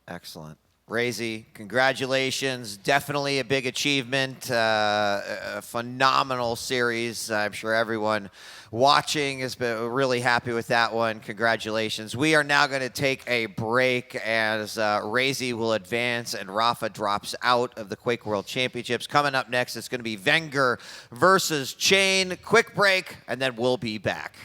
Excellent. RAISY, congratulations. Definitely a big achievement. A phenomenal series. I'm sure everyone watching has been really happy with that one. Congratulations. We are now going to take a break as RAISY will advance and Rapha drops out of the Quake World Championships. Coming up next, it's going to be Wenger versus Chain. Quick break, and then we'll be back.